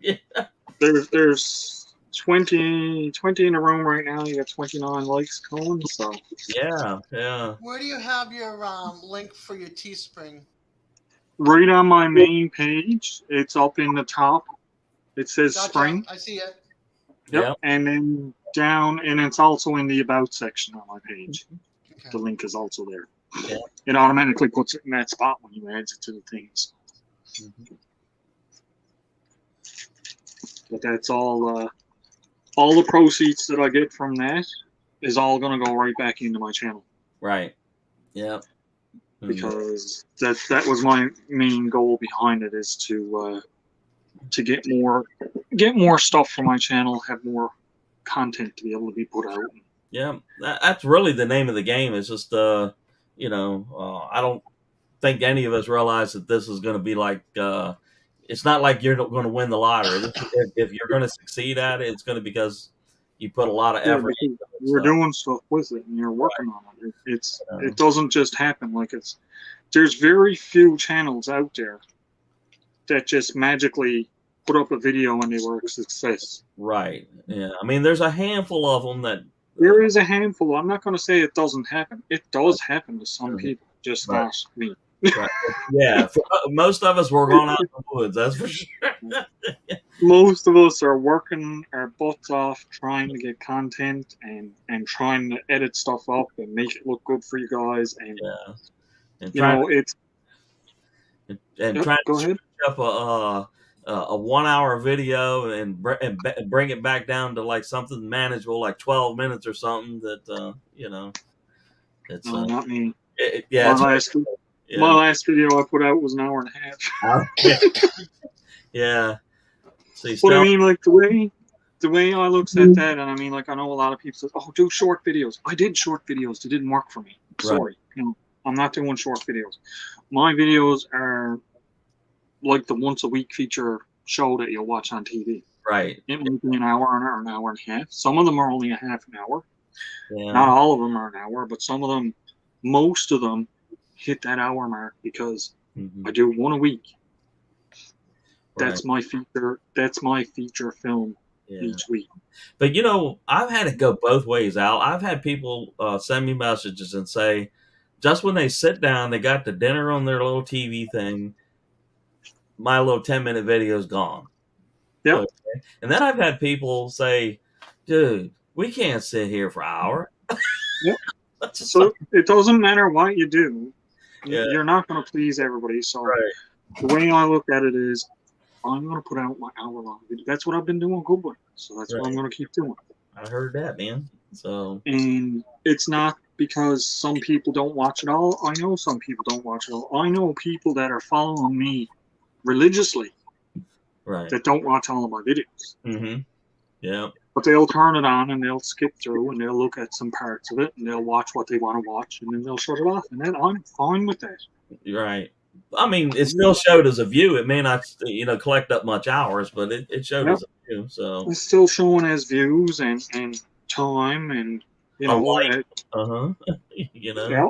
Yeah. There's 20 in the room right now. You got 29 likes going. So Yeah. Where do you have your link for your Teespring? right on my main page, it's up in the top. It says Gotcha. spring. I see it. Yep. And then down, and it's also in the about section on my page. Okay. The link is also there. Yeah. It automatically puts it in that spot when you add it to the things. But that's all the proceeds that I get from that is all going to go right back into my channel. Right. Yep. Because that was my main goal behind it, is to get more stuff for my channel, have more content to be able to be put out. Yeah, that's really the name of the game. It's just I don't think any of us realize that this is going to be like it's not like you're going to win the lottery. If you're going to succeed at it, it's going to be because you put a lot of effort into it. You're doing stuff with it and you're working on it. It doesn't just happen. There's very few channels out there that just magically put up a video and they were a success. Right. Yeah. I mean, there's a handful of them that. There is a handful. I'm not going to say it doesn't happen. It does happen to some people, just Right. not me. Right. Yeah. For most of us, we're going out in the woods. That's for sure. Most of us are working our butts off trying to get content and trying to edit stuff up and make it look good for you guys. And Yeah. And you know, it's and trying go to ahead. switch up a 1 hour video and bring it back down to like something manageable, like 12 minutes or something. That it's No, not me. yeah. My last video I put out was an hour and a half. Yeah. See, But I mean, like the way I looks at that, and I mean, like I know a lot of people say, "Oh, do short videos." I did short videos. It didn't work for me. Sorry, I'm not doing short videos. My videos are like the once a week feature show that you'll watch on TV. Right. It might be an hour or an hour and a half. Some of them are only a half an hour. Yeah. Not all of them are an hour, but some of them, most of them, hit that hour mark because I do one a week. That's my feature. That's my feature film each week. But I've had it go both ways, Al. I've had people send me messages and say, just when they sit down, they got the dinner on their little TV thing, my little 10-minute video is gone. Yep. Okay. And then I've had people say, dude, we can't sit here for an hour. Yep. So it doesn't matter what you do. Yeah. You're not going to please everybody. So Right. the way I look at it is, I'm going to put out my hour-long video. That's what I've been doing good with. So that's what I'm going to keep doing. I heard that, man. So. And it's not because some people don't watch it all. I know some people don't watch it all. I know people that are following me religiously Right. that don't watch all of my videos. Mm-hmm. Yeah. But they'll turn it on and they'll skip through and they'll look at some parts of it and they'll watch what they want to watch and then they'll shut it off. And then I'm fine with that. Right. I mean, it still showed as a view. It may not, collect up much hours, but it showed as a view. So it's still showing as views and time and like. Yeah.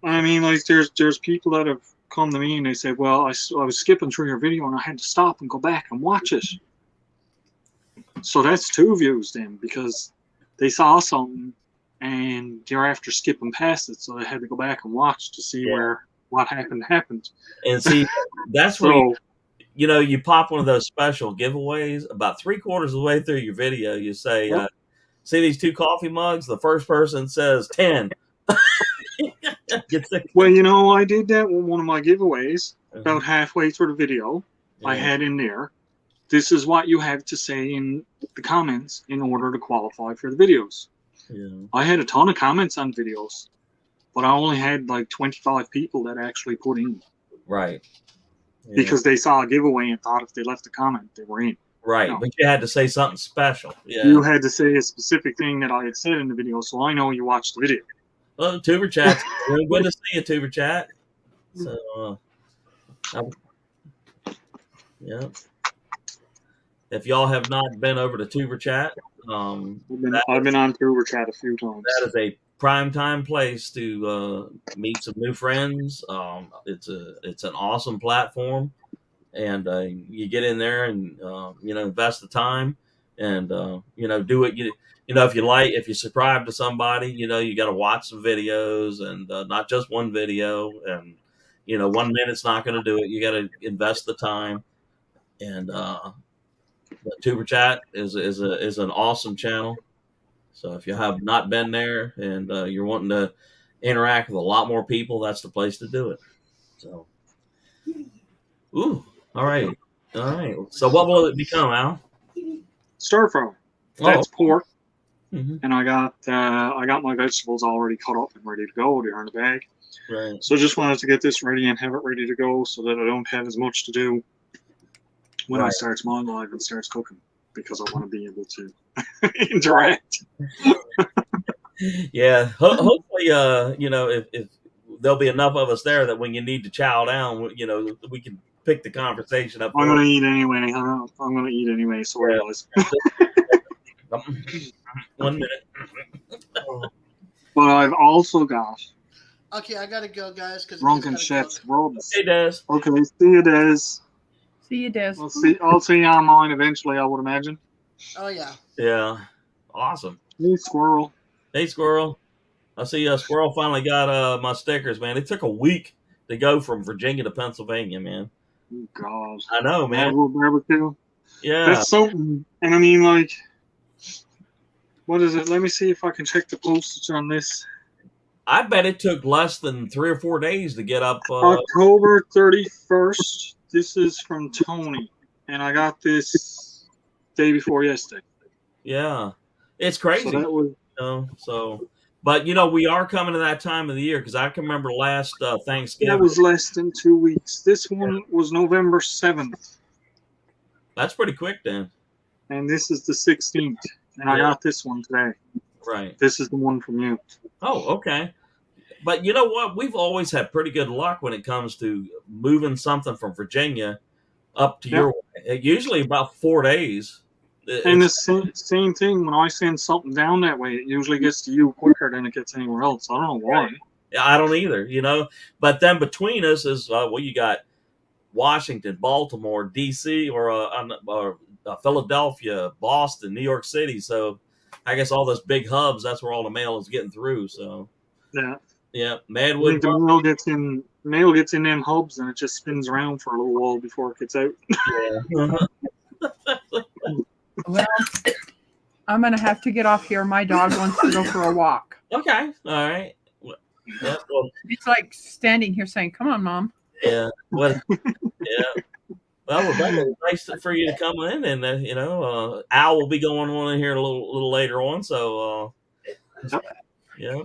I mean, like there's people that have come to me and they say, "Well, I was skipping through your video and I had to stop and go back and watch it." So that's 2 views then because they saw something and they're after skipping past it, so they had to go back and watch to see where what happened. And see, that's where So you pop one of those special giveaways. About 3/4 of the way through your video, you say, Yep. "See these 2 coffee mugs?" The first person says 10. Gets the- well, I did that with one of my giveaways. About halfway through the video, I had in there, this is what you have to say in the comments in order to qualify for the videos. Yeah. I had a ton of comments on videos, but I only had like 25 people that actually put in Right. Yeah. because they saw a giveaway and thought if they left a comment, they were in. Right, No. but you had to say something special. Yeah. You had to say a specific thing that I had said in the video, so I know you watched the video. Well, Tuber Chat. Good to see you, Tuber Chat. So, yeah. If y'all have not been over to Tuber Chat, I've been on Tuber Chat a few times. that is a prime time place to meet some new friends. It's an awesome platform, and you get in there and invest the time and do it. If you subscribe to somebody, you got to watch some videos and not just one video. And 1 minute's not going to do it. You got to invest the time. And Tuber Chat is an awesome channel. So if you have not been there and you're wanting to interact with a lot more people, that's the place to do it. So, all right. So what will it become, Al? Stir fry. Oh. That's pork, Mhm. and I got my vegetables already cut up and ready to go. They're in the bag. Right. So just wanted to get this ready and have it ready to go so that I don't have as much to do when I Right. start my live and starts cooking, because I want to be able to interact. Yeah. Hopefully, if there'll be enough of us there that when you need to chow down, we can pick the conversation up. I'm gonna eat anyway. I'm gonna eat anyway. Sorry, guys. 1 minute. But I've also got Okay, I gotta go, guys. Because Drunken Chef's Rubs. Hey, Des. Okay, see you, Des. See you, Des. I'll see you on mine eventually, I would imagine. Oh yeah. Yeah. Awesome. Hey, Squirrel. Hey, Squirrel. I see Squirrel finally got my stickers, man. It took a week to go from Virginia to Pennsylvania, man. Oh, God. I know, man. Little barbecue. Yeah. That's something. And I mean, like, what is it? Let me see if I can check the postage on this. I bet it took less than 3 or 4 days to get up. October 31st. This is from Tony. And I got this day before yesterday. Yeah. It's crazy. So that was. But we are coming to that time of the year because I can remember last Thanksgiving. That was less than 2 weeks. This one was November 7th. That's pretty quick then. And this is the 16th. And I got this one today. Right. This is the one from you. Oh, okay. But you know what? We've always had pretty good luck when it comes to moving something from Virginia up to your way. Usually about 4 days. And the same thing, when I send something down that way, it usually gets to you quicker than it gets anywhere else. I don't know why. I don't either, But then between us is, you got Washington, Baltimore, D.C., or Philadelphia, Boston, New York City. So I guess all those big hubs, that's where all the mail is getting through. So Yeah. yeah, I Madwood. think the mail gets in them hubs and it just spins around for a little while before it gets out. Well, I'm gonna have to get off here. My dog wants to go for a walk. Okay, all right. Yeah, well, He's like standing here saying, "Come on, Mom." yeah. What? Yeah. Well, Rebecca, it's nice for you to come in, and Al will be going on in here a little later on. So, yeah.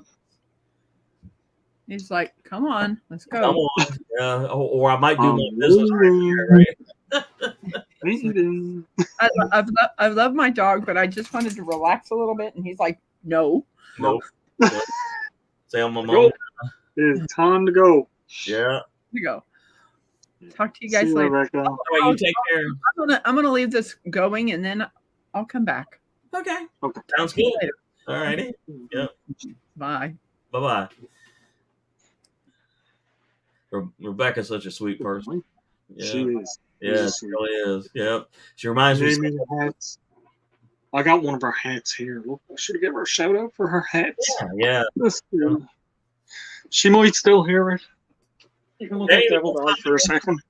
He's like, "Come on, let's go." Come on. Yeah, or I might do my Um, business right here, right? I love my dog, but I just wanted to relax a little bit, and he's like, "No." Nope. Say on my Go. mom. It's time to go. Yeah. You go. Talk to you guys See later. Rebecca. All right, you take care. I'm gonna leave this going, and then I'll come back. Okay. Okay. Sounds good. All righty. Yep. Bye. Bye-bye. Rebecca's such a sweet person. Yeah. She is. Yeah, she really is. Yep. She reminds me. Gave me the hats. I got one of her hats here. Look, I should have given her a shout out for her hats. Yeah. That's good. She might still hear it. You can look at Devil Dog for a second.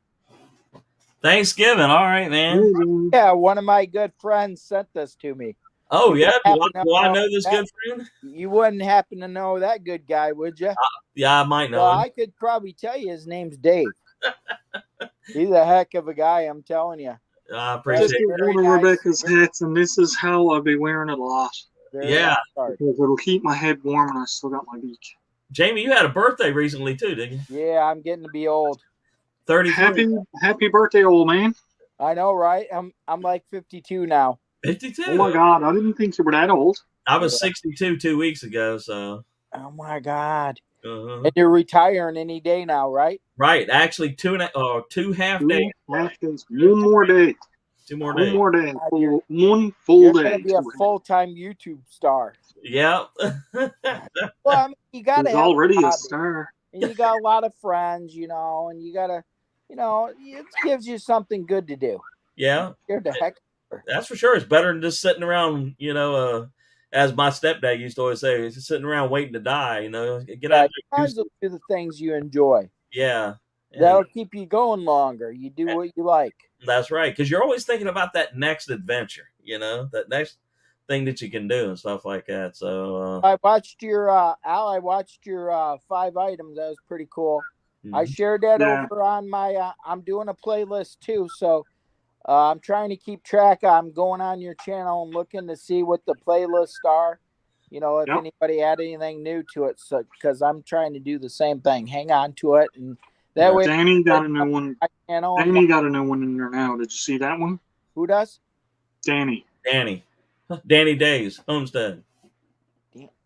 Thanksgiving. All right, man. Yeah, one of my good friends sent this to me. Oh, You yeah. happen to Do I know know this that- good friend? You wouldn't happen to know that good guy, would you? Yeah, I might know Well, him. I could probably tell you his name's Dave. He's a heck of a guy, I'm telling you. I Just appreciate get it. Very one of nice. Rebecca's hats, and this is how I'll be wearing it a lot. Very Yeah. nice card. Because it'll keep my head warm, and I still got my beak. Jamie, you had a birthday recently, too, didn't you? Yeah, I'm getting to be old. 33. Happy birthday, old man. I know, right? I'm like 52 now. 52. Oh my God, I didn't think you were that old. I was 62 2 weeks ago, so. Oh my God. Uh-huh. And you're retiring any day now, right? Right. Actually, 2 half days. 2.5 days. One more day. 2 more One days. more day. You're- One full You're day. gonna be a full-time YouTube star. Yeah. Well, I mean, you gotta He's have already a hobby. star. And you got a lot of friends, and you gotta, it gives you something good to do. Yeah. Scared the heck. That's for sure. It's better than just sitting around, as my stepdad used to always say, it's just sitting around waiting to die, Get out there. Tons of do the things you enjoy. Yeah. And That'll keep you going longer. You do what you like. that's right. Because you're always thinking about that next adventure, that next thing that you can do and stuff like that. So, I watched your Al. I watched your 5 items. That was pretty cool. I shared that Yeah. over on my. I'm doing a playlist too, so I'm trying to keep track. I'm going on your channel and looking to see what the playlists are. If Yep. anybody add anything new to it, so because I'm trying to do the same thing. Hang on to it, and that way Danny got a new one. my channel. Danny got a new one in there now. Did you see that one? Who does? Danny. Danny Days, Homestead.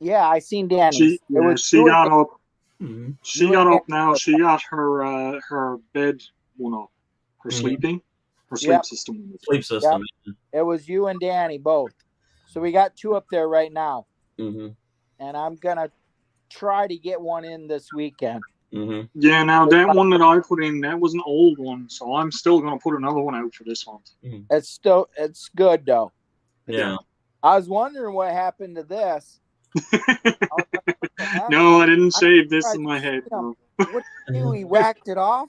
Yeah, I seen Danny. She got up. Mhm. She got up now. She got her bed one up. Her Mhm. sleeping. Her sleep Yep. system. Sleep system. It was you and Danny both. So we got 2 up there right now, Mm-hmm. and I'm gonna try to get one in this weekend. Mm-hmm. Yeah, now that one that I put in, that was an old one, so I'm still gonna put another one out for this month. It's good though. Yeah. I was wondering what happened to this. No, I didn't save this in my head. No. What did you do? He whacked it off.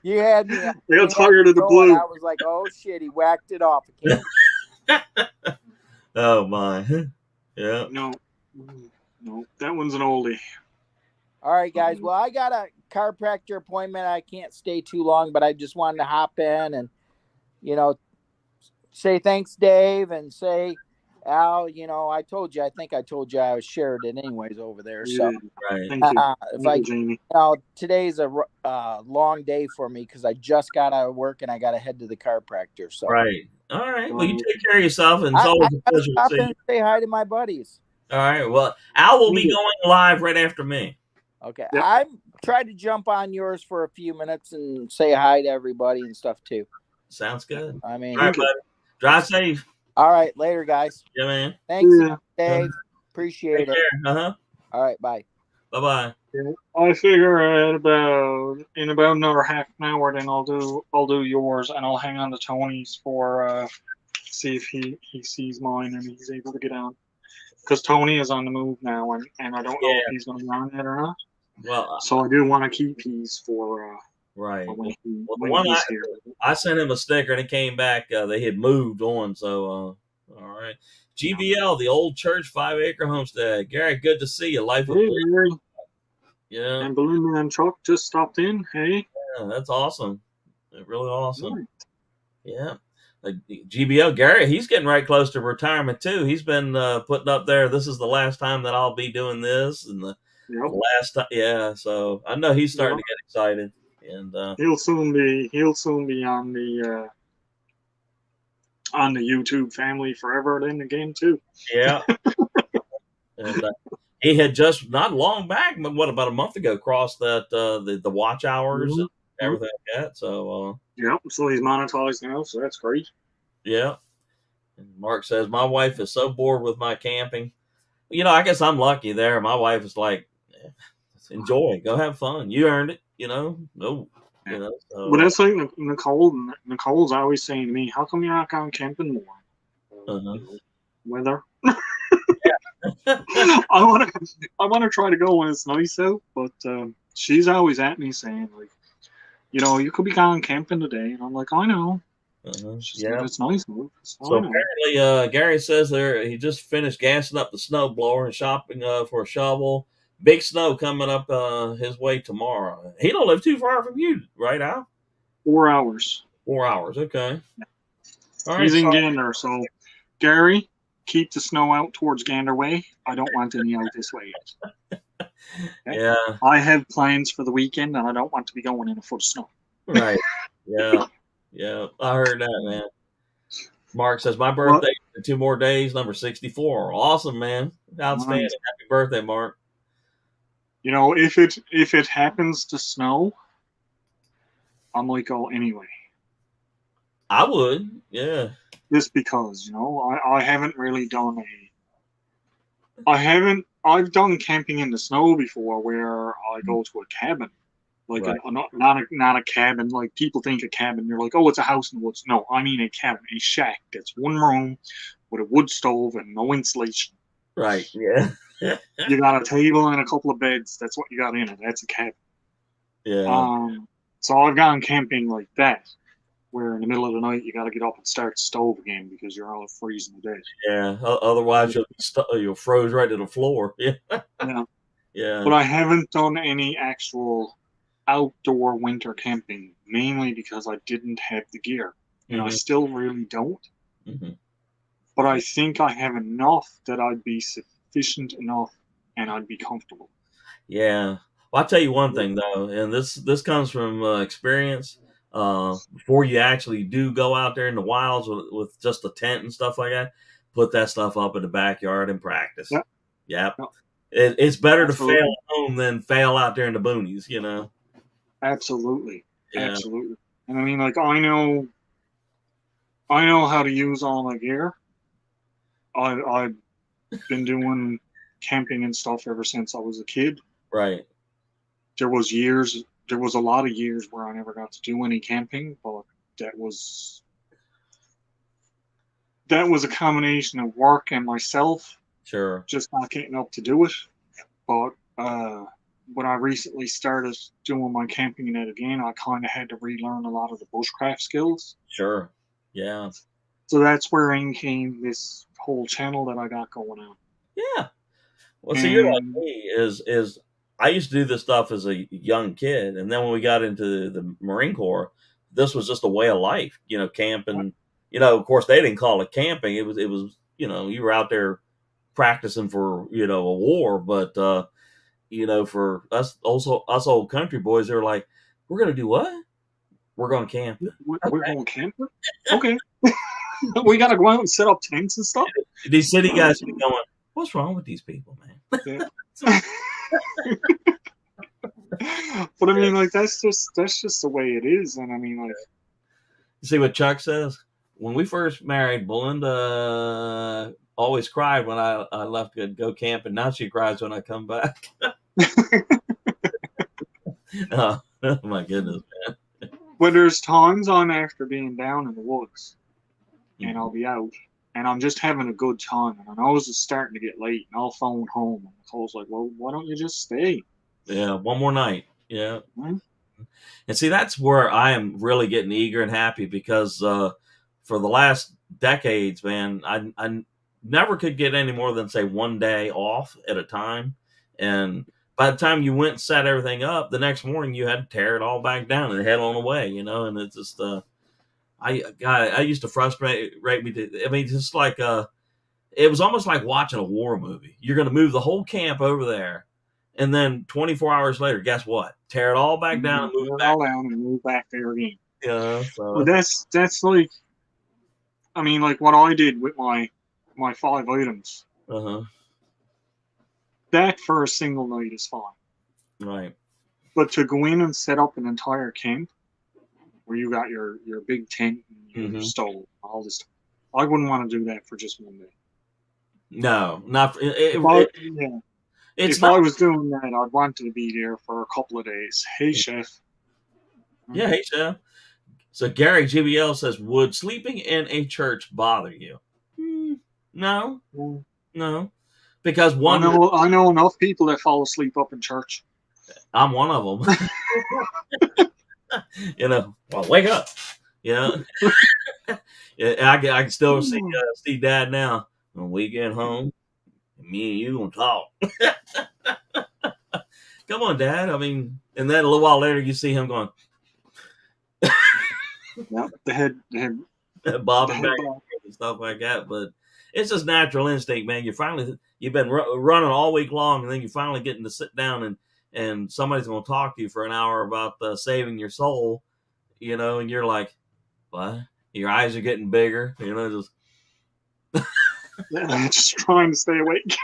You had me. I got tired of the going. blue. I was like, oh shit, he whacked it off. Oh my. Yeah. No, that one's an oldie. All right, guys. Well, I got a chiropractor appointment. I can't stay too long, but I just wanted to hop in and, say thanks, Dave, and say, Al, I told you. I think I told you I was shared it anyways over there. So Yeah, Right. thank you. if Thank I, you, Jamie. today's a long day for me because I just got out of work and I got to head to the chiropractor. So Right. All right. Well, you take care of yourself, and it's I always a gotta pleasure to stop see you. and say hi to my buddies. All right. Well, Al will be going live right after me. Okay, Yep. I tried to jump on yours for a few minutes and say hi to everybody and stuff too. Sounds good. I mean, All right, buddy. Drive safe. all right, later, guys. Yeah, man. Thanks, Yeah. Dave. Appreciate Take it. care. Uh-huh. All right, bye. Bye-bye. I figure in about another half an hour, then I'll do yours, and I'll hang on to Tony's for see if he sees mine and he's able to get on. Because Tony is on the move now, and I don't know if he's going to be on it or not. Well, So I do want to keep his for right. when he Well, the when one he's here. I sent him a sticker and it came back. They had moved on. So, all right. GBL, the old church 5-acre homestead. Gary, good to see you. Life with Hey, Gary. Gary. Yeah. And Balloon Man Chuck just stopped in. Hey. Yeah, that's awesome. Really awesome. Right. Yeah. GBL Gary, he's getting right close to retirement too. He's been putting up there. This is the last time that I'll be doing this, and the Yep. last time. Yeah, so I know he's starting to get excited, and He'll soon be on the YouTube family forever then again too. yeah. And he had just not long back, but what, about a month ago, crossed that the watch hours and everything like that. So Yep. So he's monetized now, so that's great. yeah. And Mark says my wife is so bored with my camping. I guess I'm lucky there. My wife is like, enjoy, go have fun. You earned it. No. So, But that's like Nicole. Nicole's always saying to me, "How come you're not going camping more?" uh-huh. Weather. I want to try to go when it's nice out, but she's always at me saying like, you know, you could be going camping today, and I'm like, I know. She said, Yeah. it's nice. Luke. So I know. apparently, Gary says there he just finished gassing up the snow blower and shopping for a shovel. Big snow coming up his way tomorrow. He don't live too far from you, right, Al? 4 hours. 4 hours. Okay. All right. He's in so- Gander, so Gary, keep the snow out towards Gander Way. I don't want any out this way yet. yeah. I have plans for the weekend, and I don't want to be going in a foot of snow. Right. Yeah. Yeah. I heard that, man. Mark says my birthday in 2 more days, number 64. Awesome, man. Outstanding. Nice. Happy birthday, Mark. You know, if it happens to snow, I might go anyway. I would. Yeah. Just because, you know, I haven't really done I've done camping in the snow before where I go to a cabin. Like Right. not a cabin, like people think a cabin, you're like, oh, it's a house in the woods. No, I mean a cabin, a shack that's one room with a wood stove and no insulation. Right. Yeah. You got a table and a couple of beds. That's what you got in it. That's a cabin. Yeah. So I've gone camping like that, where in the middle of the night you got to get up and start the stove again because you're all freezing to death. Yeah. Otherwise, you'll froze right to the floor. Yeah. Yeah. Yeah. But I haven't done any actual outdoor winter camping, mainly because I didn't have the gear, and I Mhm. still really don't. Mhm. But I think I have enough that I'd be sufficient enough, and I'd be comfortable. Yeah. Well, I'll tell you one thing though, and this comes from experience. Before you actually do go out there in the wilds with just a tent and stuff like that, put that stuff up in the backyard and practice. Yep. Yep. Yep. It's better Absolutely. to fail at home than fail out there in the boonies, you know? Absolutely, Yeah. absolutely. And I mean, like I know how to use all my gear. I've been doing camping and stuff ever since I was a kid. Right. There was a lot of years where I never got to do any camping, but that was a combination of work and myself Sure. just not getting up to do it. But when I recently started doing my camping net again, I kind of had to relearn a lot of the bushcraft skills. Sure. Yeah. So that's where in came this whole channel that I got going on. Yeah. Well, see, you're like And- me. Is I used to do this stuff as a young kid, and then when we got into the Marine Corps, this was just a way of life. You know, camping. You know, of course, they didn't call it camping. It was. You know, you were out there practicing for a war, but for us old country boys, they were like, "We're gonna do what? We're going to camp." We're going camping? Okay. We got to go out and set up tents and stuff? These city guys be going, "What's wrong with these people, man?" But I mean, like that's just the way it is, and I mean, like You see what Chuck says? When we first married, Belinda always cried when I left to go camping. Now she cries when I come back. Oh, my goodness, man. But there's times I'm after being down in the woods, and I'll be out, and I'm just having a good time, and I know it's starting to get late, and I'll phone home, and Nicole's like, "Well, why don't you just stay?" Yeah, one more night. Yeah. Mhm. And see, that's where I am really getting eager and happy because for the last decades, man, I never could get any more than, say, 1 day off at a time. And by the time you went and set everything up, the next morning you had to tear it all back down and head on away, and it's just, I used to frustrate me. I mean, just like, it was almost like watching a war movie. You're going to move the whole camp over there. And then 24 hours later, guess what? Tear it all back down and move Tear it it back. all down and move back there again. Yeah, so But that's like, I mean, like what I did with my 5 items. uh-huh. That for a single night is fine. Right. But to go in and set up an entire camp where you got your big tent and your Mhm. stove, all this stuff, I wouldn't want to do that for just 1 day. No, not Yeah. it's If I not. was doing that, I'd want to be there for a couple of days. Hey, chef. Yeah, hey, Chef. So Gary GBL says, would sleeping in a church bother you? No, Well, no, because I one. know enough people that fall asleep up in church. I'm one of them. You know, well, wake up. You know, yeah, I can still see Dad now. When we get home, me and you gonna talk. Come on, Dad. I mean, and then a little while later, you see him going, Yeah, the head bobbing the back head and stuff like that. But it's just natural instinct, man. You've been running all week long, and then you're finally getting to sit down and somebody's going to talk to you for an hour about saving your soul, you know, and you're like, what? Your eyes are getting bigger, you know, just just trying to stay awake.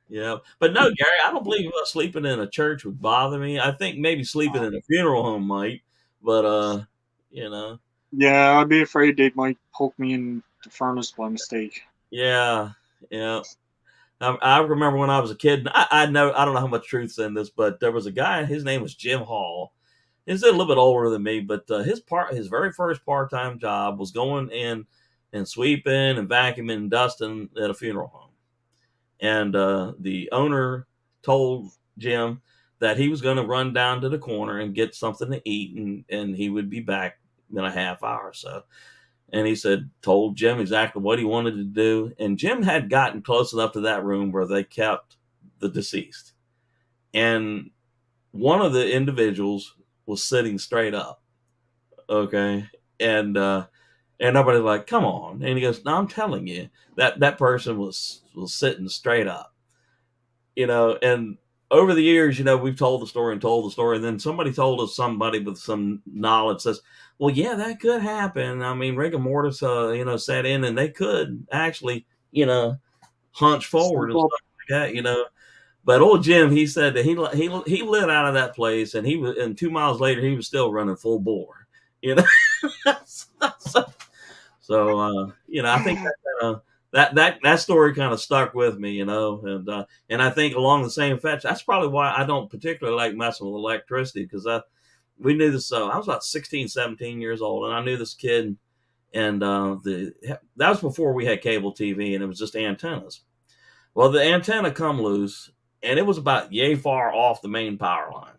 yeah. But no, Gary, I don't believe sleeping in a church would bother me. I think maybe sleeping in a funeral home might, but you know. Yeah, I'd be afraid they might poke me in the furnace by mistake. Yeah. I remember when I was a kid, and I don't know how much truth's in this, but there was a guy, his name was Jim Hall. He's a little bit older than me, but his very first part-time job was going in and sweeping and vacuuming and dusting at a funeral home. And the owner told Jim that he was going to run down to the corner and get something to eat, and he would be back in a half hour or so. And he told Jim exactly what he wanted to do. And Jim had gotten close enough to that room where they kept the deceased. And one of the individuals was sitting straight up. Okay. And everybody's like, come on. And he goes, no, I'm telling you that person was sitting straight up, you know. And over the years, you know, we've told the story. And then somebody told us, somebody with some knowledge says, well, yeah, that could happen. I mean, rigor mortis, you know, set in, and they could actually, you know, hunch forward and stuff like that, you know. But old Jim, he said that he lit out of that place, and and 2 miles later, he was still running full bore, you know. So you know, I think that story kind of stuck with me, you know, and I think along the same fetch, that's probably why I don't particularly like messing with electricity, because we knew this. I was about 16, 17 years old, and I knew this kid, and that was before we had cable TV, and it was just antennas. Well, the antenna come loose, and it was about yay far off the main power line.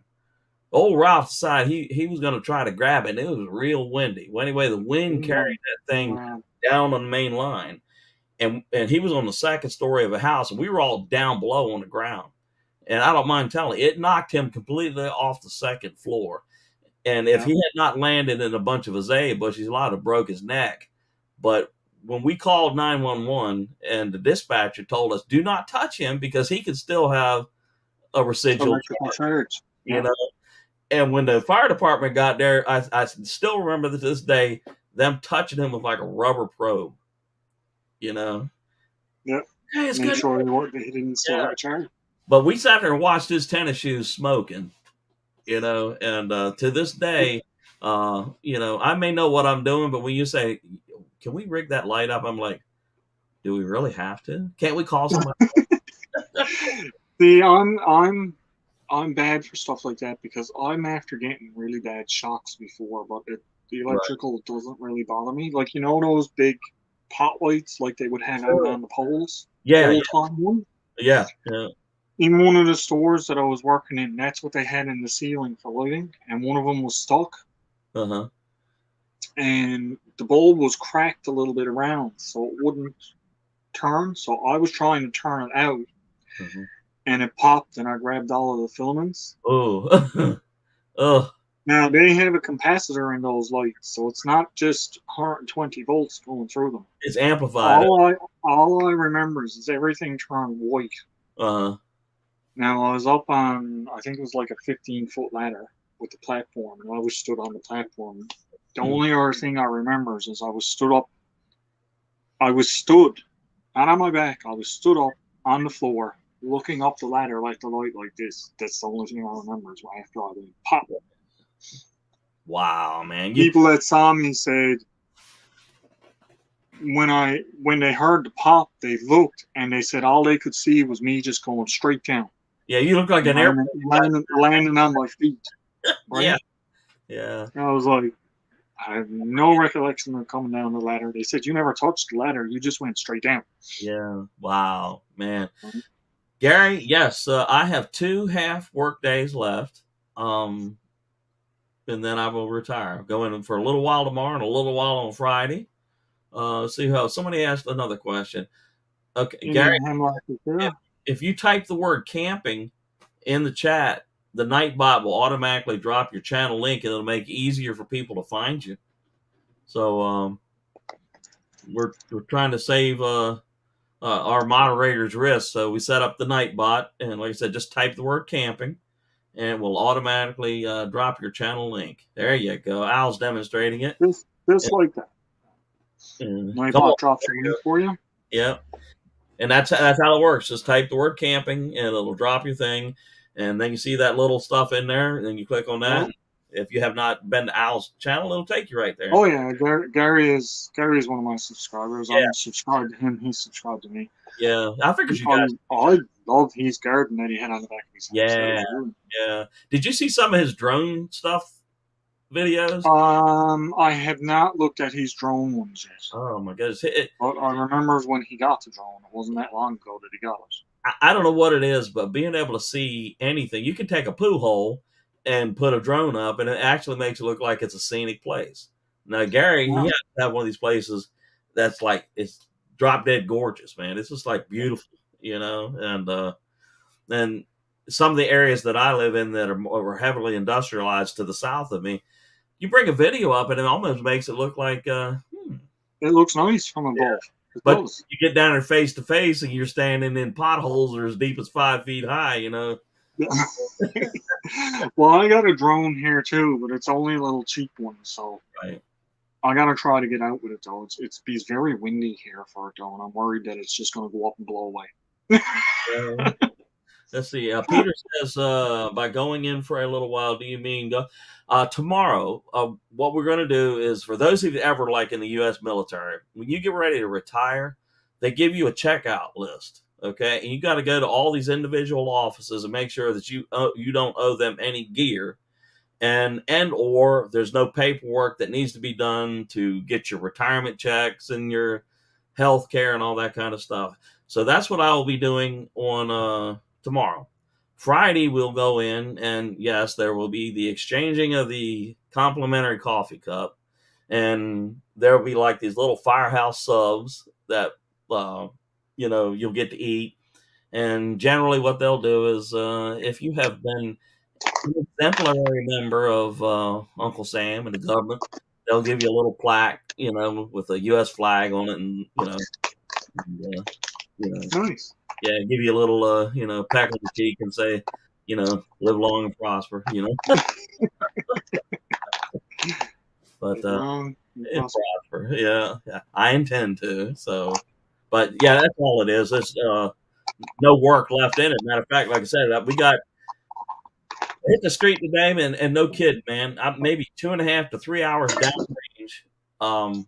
Old Ralph decided he was going to try to grab it, and it was real windy. Well, anyway, the wind carried that thing down on the main line, and he was on the second story of a house, and we were all down below on the ground. And I don't mind telling you, it knocked him completely off the second floor. And if he had not landed in a bunch of azalea bushes, he might have broke his neck. But when we called 911 and the dispatcher told us, do not touch him because he could still have a residual charge, you know. And when the fire department got there, I still remember to this day them touching him with like a rubber probe, you know. Yep. Hey, it's Make good. sure he didn't still have a charge. But we sat there and watched his tennis shoes smoking, you know. And to this day, you know, I may know what I'm doing, but when you say, can we rig that light up? I'm like, do we really have to? Can't we call somebody? See, I'm bad for stuff like that because I'm after getting really bad shocks before, but the electrical doesn't really bother me. Like, you know those big pot lights like they would hang out on the poles? Yeah. Yeah. In one of the stores that I was working in, that's what they had in the ceiling for lighting, and one of them was stuck. Uh-huh. And the bulb was cracked a little bit around, so it wouldn't turn. So I was trying to turn it out. Mm-hmm. And it popped, and I grabbed all of the filaments. Oh. Oh. Now, they have a capacitor in those lights, so it's not just 120 volts going through them. It's amplified. All I remember is everything turned white. Uh-huh. Now, I was up on, I think it was like a 15-foot ladder with the platform, and I was stood on the platform. The only other thing I remember is I was stood, not on my back, I was stood up on the floor, looking up the ladder like the light like this. That's the only thing I remember is after I went pop. Wow, man. People that saw me said when they heard the pop, they looked and they said all they could see was me just going straight down. Yeah, you look like an airplane landing on my feet. Right? Yeah. I was like, I have no recollection of coming down the ladder. They said you never touched the ladder, you just went straight down. Yeah. Wow, man. Gary, yes, I have 2 half work days left. And then I will retire. Go in for a little while tomorrow and a little while on Friday. See how somebody asked another question. Okay, Gary, Indian Hemlock is there. if you type the word camping in the chat, the Nightbot will automatically drop your channel link and it'll make it easier for people to find you. So we're trying to save our moderators' risk. So we set up the Nightbot, and like I said, just type the word camping and it will automatically drop your channel link. There you go. Al's demonstrating it. Just like that. And Nightbot drops a link for you. Yep. And that's how it works. Just type the word camping and it'll drop your thing. And then you see that little stuff in there, and then you click on that. If you have not been to Al's channel, it'll take you right there. Oh yeah, Gary is one of my subscribers. Yeah. I'm subscribed to him. He's subscribed to me. Yeah, I figured you guys. I love his garden that he had on the back of his house. Yeah, yeah. Did you see some of his drone stuff videos? I have not looked at his drone ones yet. Oh my goodness! But I remember when he got the drone. It wasn't that long ago that he got it. I don't know what it is, but being able to see anything, you can take a pool hole and put a drone up, and it actually makes it look like it's a scenic place. Now, Gary, he has to have one of these places that's like it's drop dead gorgeous, man. It's just like beautiful, you know. And some of the areas that I live in that are heavily industrialized to the south of me, you bring a video up, and it almost makes it look like it looks nice from above. Yeah. But you get down there face to face, and you're standing in potholes that are as deep as 5 feet high, you know. Well, I got a drone here too, but it's only a little cheap one, so right. I gotta try to get out with it though. It's very windy here for it though, and I'm worried that it's just gonna go up and blow away. Let's see. Peter says, by going in for a little while, do you mean tomorrow? What we're going to do is, for those of you ever like in the U.S. military, when you get ready to retire, they give you a checkout list. Okay, and you got to go to all these individual offices and make sure that you don't owe them any gear, and or there's no paperwork that needs to be done to get your retirement checks and your health care and all that kind of stuff. So that's what I will be doing on tomorrow. Friday, we'll go in, and yes, there will be the exchanging of the complimentary coffee cup, and there will be like these little Firehouse subs that you'll get to eat. And generally, what they'll do is, if you have been an exemplary member of Uncle Sam and the government, they'll give you a little plaque, with a U.S. flag on it, and Nice. Yeah, give you a little, peck on the cheek and say, live long and prosper, But prosper, yeah, I intend to. So, but yeah, that's all it is. There's no work left in it. Matter of fact, like I said, we got hit the street today, man, and no kid, man. Maybe 2.5 to 3 hours downrange.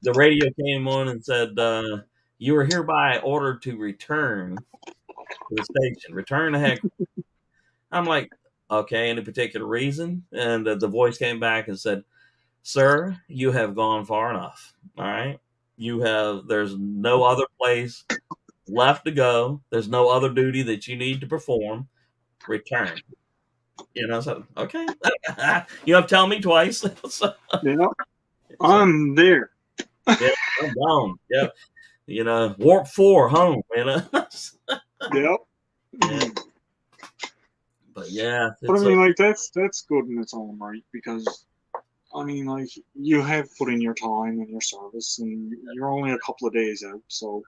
The radio came on and said, you are hereby ordered to return to the station. Return to headquarters. I'm like, okay, any particular reason? And the voice came back and said, sir, you have gone far enough. All right. There's no other place left to go. There's no other duty that you need to perform. Return. So, okay. You have to tell me twice. So, yeah. I'm there. Yeah, I'm gone. Yeah. Warp 4 home, Yep. Yeah. But yeah. But I mean, like, that's good in its own right, because I mean, like, you have put in your time and your service, and you're only a couple of days out, so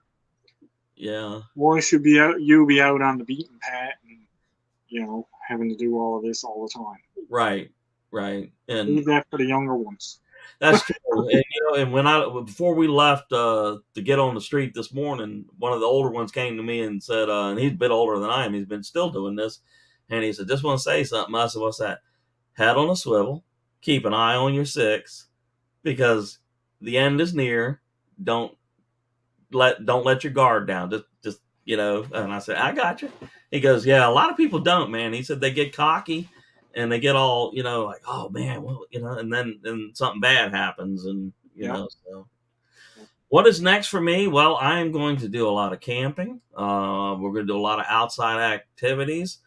yeah. Why should you be out on the beaten path and having to do all of this all the time? Right. And leave that for the younger ones. That's true. And before we left to get on the street this morning, one of the older ones came to me and said, and he's a bit older than I am, he's been still doing this, and he said, just want to say something. I said, what's that? Head on a swivel, keep an eye on your 6, because the end is near. Don't let your guard down. Just and I said, I got you. He goes, yeah, a lot of people don't, man. He said they get cocky and they get all, like, oh man, well, and then something bad happens, and so What is next for me? Well, I am going to do a lot of camping. We're going to do a lot of outside activities.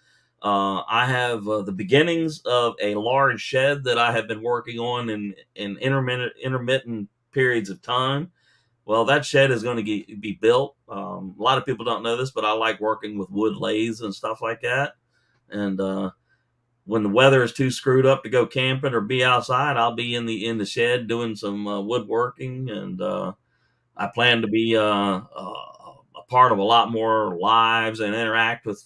I have the beginnings of a large shed that I have been working on in intermittent periods of time. Well, that shed is going to be built. A lot of people don't know this, but I like working with wood lathes and stuff like that. And when the weather is too screwed up to go camping or be outside, I'll be in the shed doing some woodworking, and I plan to be a part of a lot more lives and interact with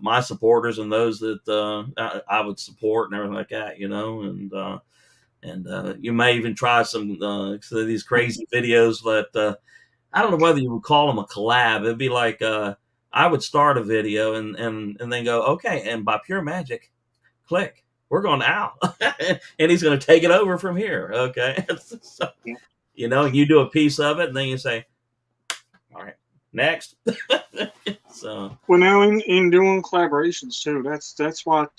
my supporters and those that I would support and everything like that, and you may even try some of these crazy videos that I don't know whether you would call them a collab. It'd be like I would start a video and then go, okay, and by pure magic, click, we're going to Al, and he's going to take it over from here. Okay, so, you do a piece of it, and then you say, all right, next. So, well, now in doing collaborations too, that's what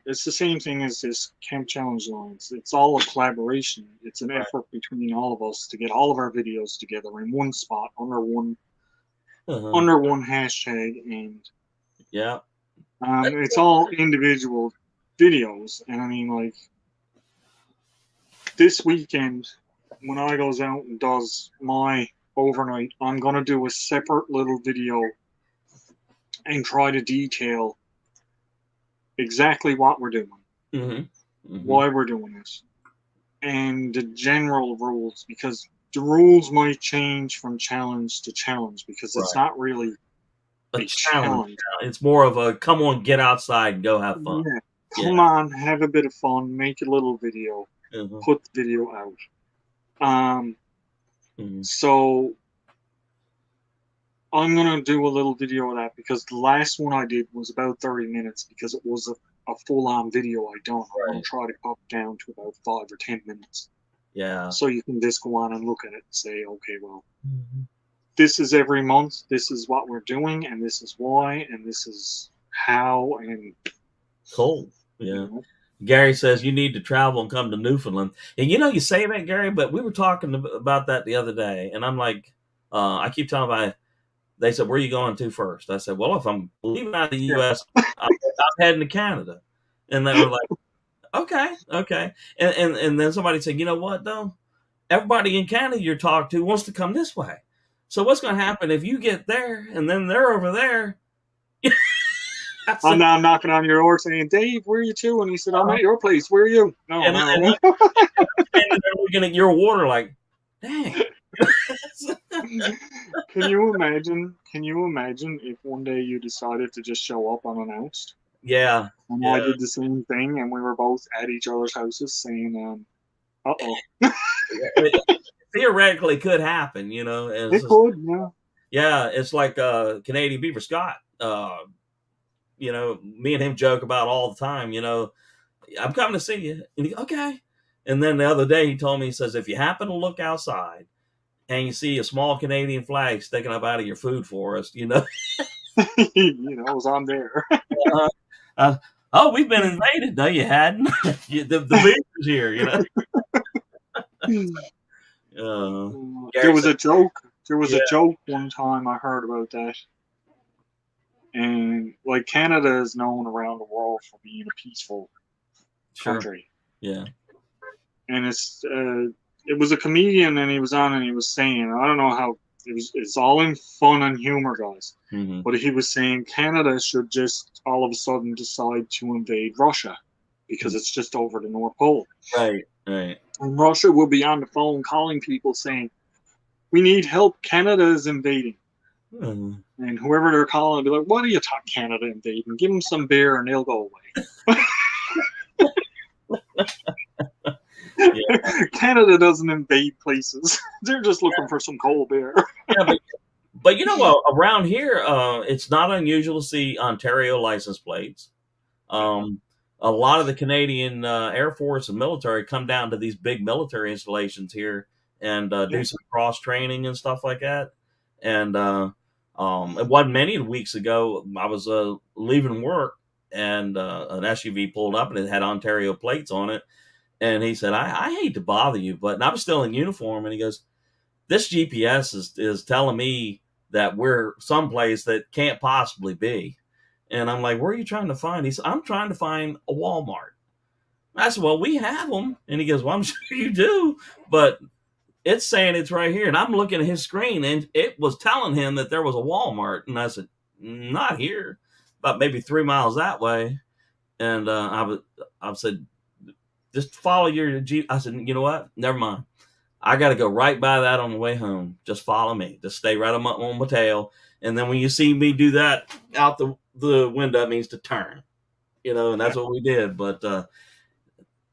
it's the same thing as this Camp Challenge Lines. It's all a collaboration. It's an effort between all of us to get all of our videos together in one spot under one hashtag, and yeah, it's all individual videos. And I mean, like this weekend when I goes out and does my overnight, I'm gonna do a separate little video and try to detail exactly what we're doing, why we're doing this, and the general rules, because the rules might change from challenge to challenge, because it's not really a challenge. It's more of a come on, get outside and go have fun. Yeah. Come on, have a bit of fun, make a little video, put the video out. So I'm going to do a little video of that, because the last one I did was about 30 minutes because it was a full-on video I done. I'm going to try to cut it down to about 5 or 10 minutes. Yeah. So you can just go on and look at it and say, okay, well, this is every month, this is what we're doing, and this is why, and this is how, and... Cool. Yeah. Gary says you need to travel and come to Newfoundland. And you say that, Gary, but we were talking about that the other day, and I'm like, I keep telling them, they said, where are you going to first? I said, well, if I'm leaving out of the U.S., I'm heading to Canada. And they were like, okay. And then somebody said, you know what, though? Everybody in Canada you're talking to wants to come this way. So what's going to happen if you get there and then they're over there? I'm now knocking on your door saying, Dave, where are you to? And he said, I'm at your place. Where are you? No. And they're looking at your water like, dang. Can you imagine if one day you decided to just show up unannounced? Yeah. And I did the same thing, and we were both at each other's houses saying, uh-oh. It theoretically could happen, And it could, yeah. Yeah, it's like Canadian Beaver Scott. Me and him joke about all the time, I'm coming to see you. And he, okay. And then the other day he told me, he says, if you happen to look outside and you see a small Canadian flag sticking up out of your food forest, it was on there. We've been invaded. No, you hadn't. The beaver's here, There was a joke. There was a joke one time I heard about that. And like Canada is known around the world for being a peaceful country. Yeah. And it was a comedian, and he was on and he was saying, I don't know how it's all in fun and humor, guys. But he was saying Canada should just all of a sudden decide to invade Russia because it's just over the North Pole. Right. And Russia will be on the phone calling people saying, we need help, Canada is invading. And whoever they're calling will be like, what are you talking Canada invading? Give them some beer and they'll go away. Canada doesn't invade places. They're just looking for some cold beer. But around here, it's not unusual to see Ontario license plates. A lot of the Canadian Air Force and military come down to these big military installations here and do some cross training and stuff like that. And it wasn't many weeks ago, I was leaving work, and an SUV pulled up and it had Ontario plates on it. And he said, I hate to bother you, but I was still in uniform. And he goes, this GPS is telling me that we're someplace that can't possibly be. And I'm like, where are you trying to find? He said, I'm trying to find a Walmart. I said, well, we have them. And he goes, well, I'm sure you do, but it's saying it's right here. And I'm looking at his screen, and it was telling him that there was a Walmart. And I said, not here, about maybe 3 miles that way. And I said, just follow your G. I said, you know what? Never mind. I got to go right by that on the way home. Just follow me. Just stay right on my tail. And then when you see me do that out the window, it means to turn. And that's what we did. But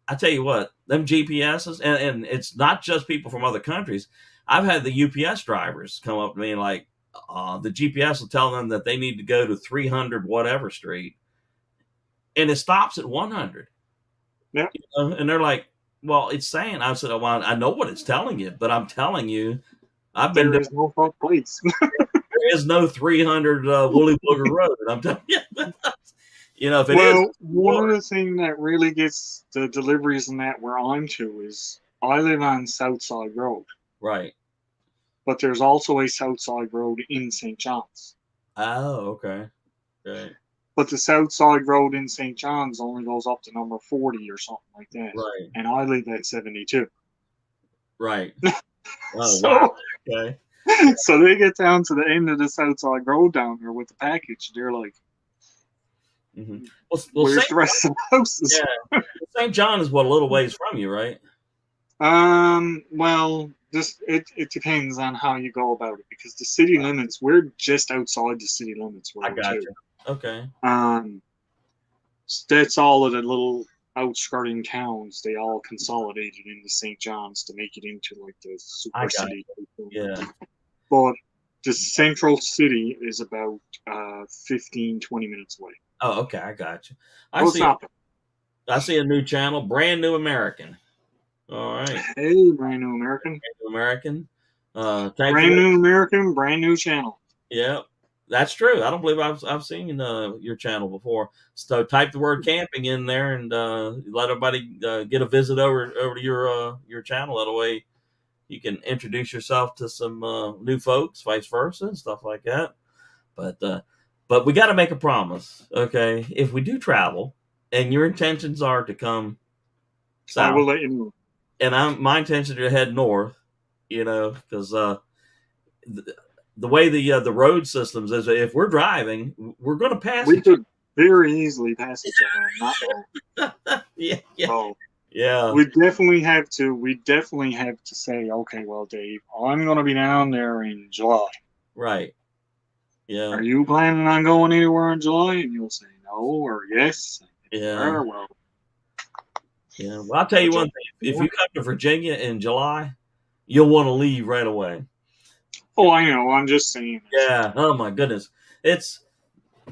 I tell you what, them GPSs, and it's not just people from other countries. I've had the UPS drivers come up to me and like, the GPS will tell them that they need to go to 300 whatever street, and it stops at 100. Yeah. And they're like, well, it's saying. I said, well, I know what it's telling you, but I'm telling you, There is no fuck place. there is no 300 Woolly Booger Road. I'm telling you. If it is, one of the things that really gets the deliveries and that where I'm to is I live on Southside Road, right. but there's also a Southside Road in St. John's. Oh, okay. Right. But the Southside Road in St. John's only goes up to number 40 or something like that. Right. And I live at 72. Right. Oh, So- wow. Okay. So they get down to the end of the Southside Road down there with the package. They're like, Mm-hmm. where's the rest of the houses? Yeah. St. John is what, a little ways from you, right? Well, it depends on how you go about it, because the city limits, we're just outside the city limits. I got you. Okay. That's all of the little outskirting towns. They all consolidated into St. John's to make it into like the I super got city. Yeah. But the central city is about 15, 20 minutes away. Oh, okay. I got you. It's not bad. I see a new channel, Brand New American. All right. Hey, Brand New American. Brand New American. Thank Brand you. New American, brand new channel. Yeah, that's true. I don't believe I've seen your channel before. So type the word camping in there and let everybody get a visit over to your channel. That way you can introduce yourself to some new folks, vice versa, and stuff like that. But we got to make a promise, okay? If we do travel, and your intentions are to come south, I will let you know. and my intention to head north, because the way the road systems is, if we're driving, we're going to pass. We could very easily pass each other. Not long. Yeah. So Yeah. we definitely have to. Say, okay, well, Dave, I'm going to be down there in July. Right. Yeah. Are you planning on going anywhere in July? And you'll say no or yes. Yeah. Or, well, Yeah. Well, I'll tell you one thing. If you come to Virginia in July, you'll want to leave right away. oh, I know. I'm just saying. Yeah. Oh my goodness. It's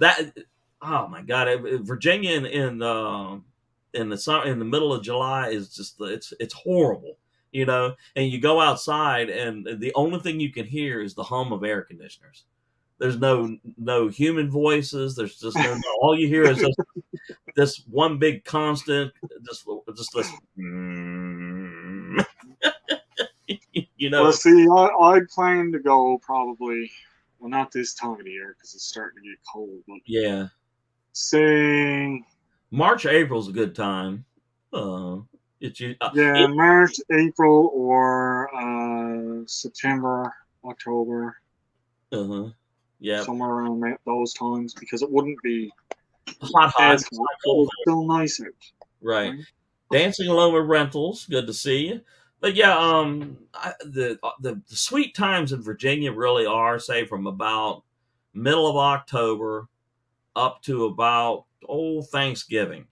that. Oh my God. Virginia in the summer, in the middle of July is just it's horrible. And you go outside, and the only thing you can hear is the hum of air conditioners. There's no human voices. There's just no. All you hear is just this one big constant. Just this. Well, see, I plan to go probably. Well, not this time of the year because it's starting to get cold. But Yeah. say March, April's a good time. yeah, March, April, or September, October. Yeah. Somewhere around those times, because it wouldn't be Hot. as hot, but it's still nice out. Right. Dancing Alone with Rentals. Good to see you. But yeah, the sweet times in Virginia really are, say, from about middle of October up to about Thanksgiving,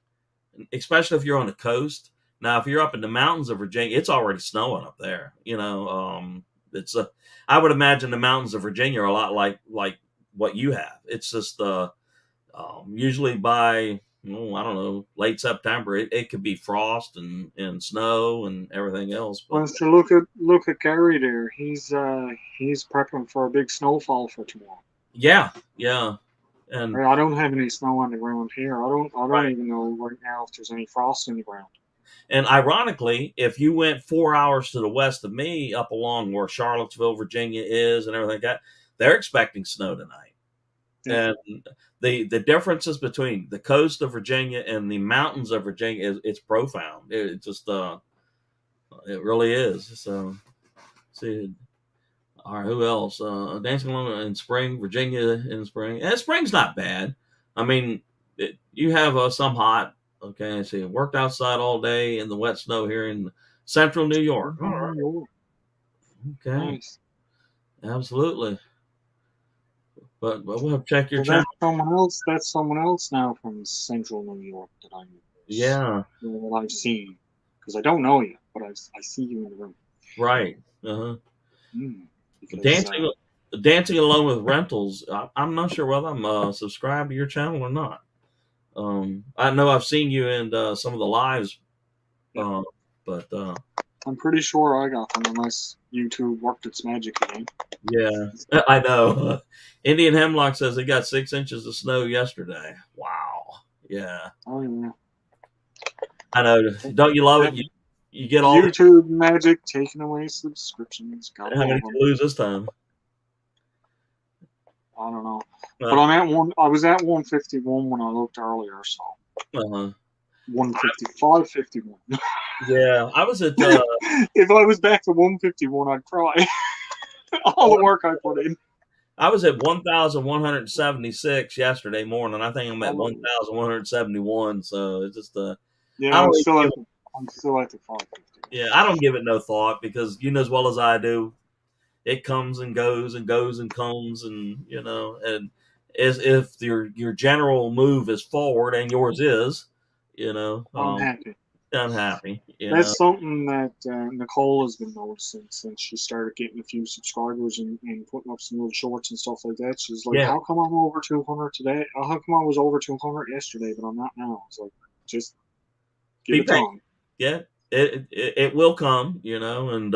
especially if you're on the coast. Now, if you're up in the mountains of Virginia, it's already snowing up there. I would imagine the mountains of Virginia are a lot like what you have. It's just usually by I don't know, late September, it could be frost and snow and everything else. Well, so look at Gary there. He's prepping for a big snowfall for tomorrow. Yeah. And I don't have any snow on the ground here. I don't even know right now if there's any frost in the ground. And ironically, if you went 4 hours to the west of me, up along where Charlottesville, Virginia is, and everything like that, they're expecting snow tonight. Yeah. And the differences between the coast of Virginia and the mountains of Virginia it's profound. It just it really is. So, see, all right, who else? Dancing Alone in Spring, Virginia in spring. And spring's not bad. I mean, you have some hot. Okay, I see. Worked outside all day in the wet snow here in central New York. All right. Okay, Nice. absolutely. But we'll have to check your Well, channel. that's someone else. That's someone else now from central New York Yeah, that I've seen, because I don't know you, but I see you in the room. right. Uh-huh. Because, Dancing Alone with Rentals. I'm not sure whether I'm subscribed to your channel or not. I know I've seen you in some of the lives, but I'm pretty sure I got them, unless YouTube worked its magic again. yeah, I know. Indian Hemlock says they got 6 inches of snow yesterday. Wow. Yeah, Oh yeah. I know. Don't you love it? You get all. YouTube magic taking away subscriptions. How many did you lose this time? I don't know. But I was at 151 when I looked earlier, so 155, 51. Yeah, I was at. If I was back to 151, I'd cry. All the work I put in. I was at 1,176 yesterday morning. I think I'm at 1,171. So it's just yeah, I'm still at the 550. Yeah, I don't give it no thought because you know as well as I do, it comes and goes and goes and comes, and and as if your general move is forward and yours is, I'm happy. Unhappy. That's something that Nicole has been noticing since she started getting a few subscribers and putting up some little shorts and stuff like that. She's like, how come I'm over 200 today? How come I was over 200 yesterday, but I'm not now? It's like, just give it time. Yeah, it will come, and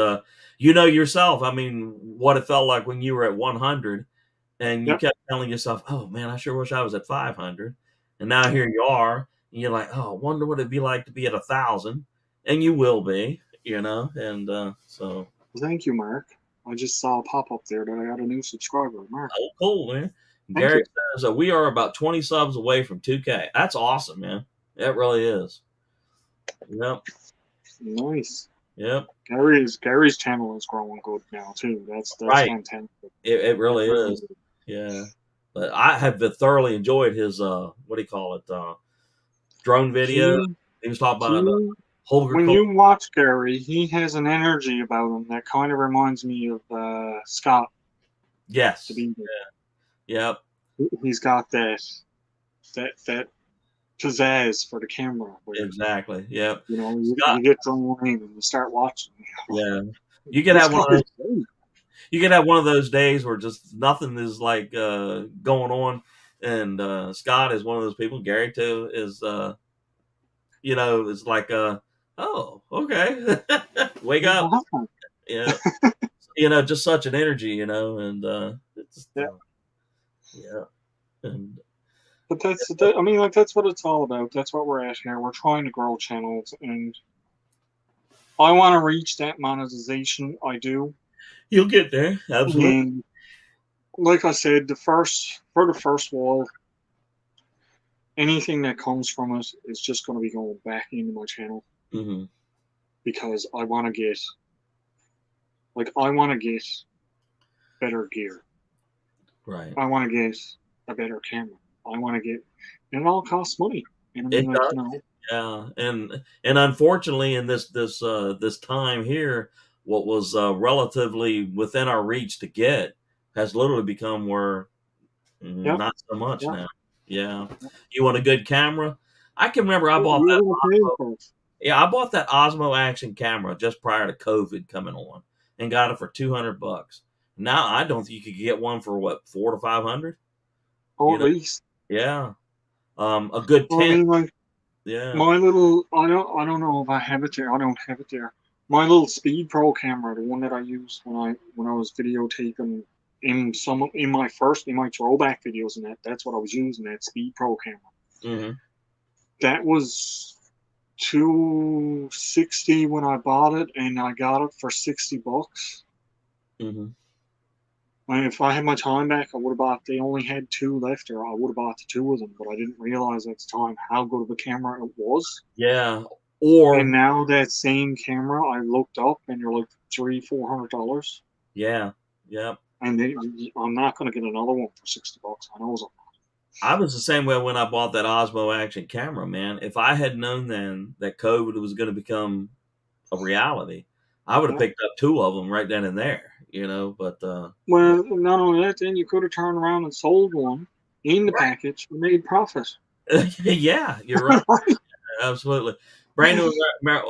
yourself. I mean, what it felt like when you were at 100 and you kept telling yourself, oh man, I sure wish I was at 500. And now here you are. And you're like, oh, I wonder what it'd be like to be at 1,000, and you will be, and so. Thank you, Mark. I just saw a pop up there that I got a new subscriber, Mark. Oh, cool, man. Gary says we are about 20 subs away from 2K. That's awesome, man. It really is. Yep. Nice. Yep. Gary's channel is growing good now too. That's right. Fantastic. It really is. Yeah. But I have thoroughly enjoyed his what do you call it? Drone video. He was talking about Holger. When you watch Gary, he has an energy about him that kind of reminds me of Scott. Yes. Yep. He's got that pizzazz for the camera. Exactly. Yep. You get drawn in and you start watching. Yeah. You can have one of those. You can have one of those days where just nothing is like going on. And Scott is one of those people. Gary too is, is like, oh, okay, wake up, just such an energy, and and. But that's what it's all about. That's what we're at here. We're trying to grow channels, and I want to reach that monetization. I do. You'll get there, absolutely. And like I said, for the first while, anything that comes from it is just going to be going back into my channel because I want to get better gear. Right. I want to get a better camera. I want to get, and it all costs money. And it does. Yeah, and unfortunately, in this time here, what was relatively within our reach to get has literally become where not so much now. Yeah, you want a good camera? I can remember I bought that. I bought that Osmo Action camera just prior to COVID coming on, and got it for $200. Now I don't think you could get one for what, $400 to $500. Oh, at least. Yeah, a good 10. Yeah. My little, I don't know if I have it there. I don't have it there. My little Speed Pro camera, the one that I used when I was videotaping in my throwback videos, and that's what I was using, that Speed Pro camera. Mm-hmm. That was $260 when I bought it, and I got it for $60. Mm-hmm. If I had my time back, I would have bought. They only had 2 left, or I would have bought the 2 of them. But I didn't realize at the time how good of a camera it was. Yeah. Or And now that same camera, I looked up, and they're like $300-400. yeah. Yep. And I'm not going to get another one for $60. I know it's I was the same way when I bought that Osmo Action camera, man. If I had known then that COVID was going to become a reality, I would have picked up 2 of them right then and there, you know. But well, not only that, then you could have turned around and sold one in the package and made profit. yeah, you're right. Absolutely. Brand new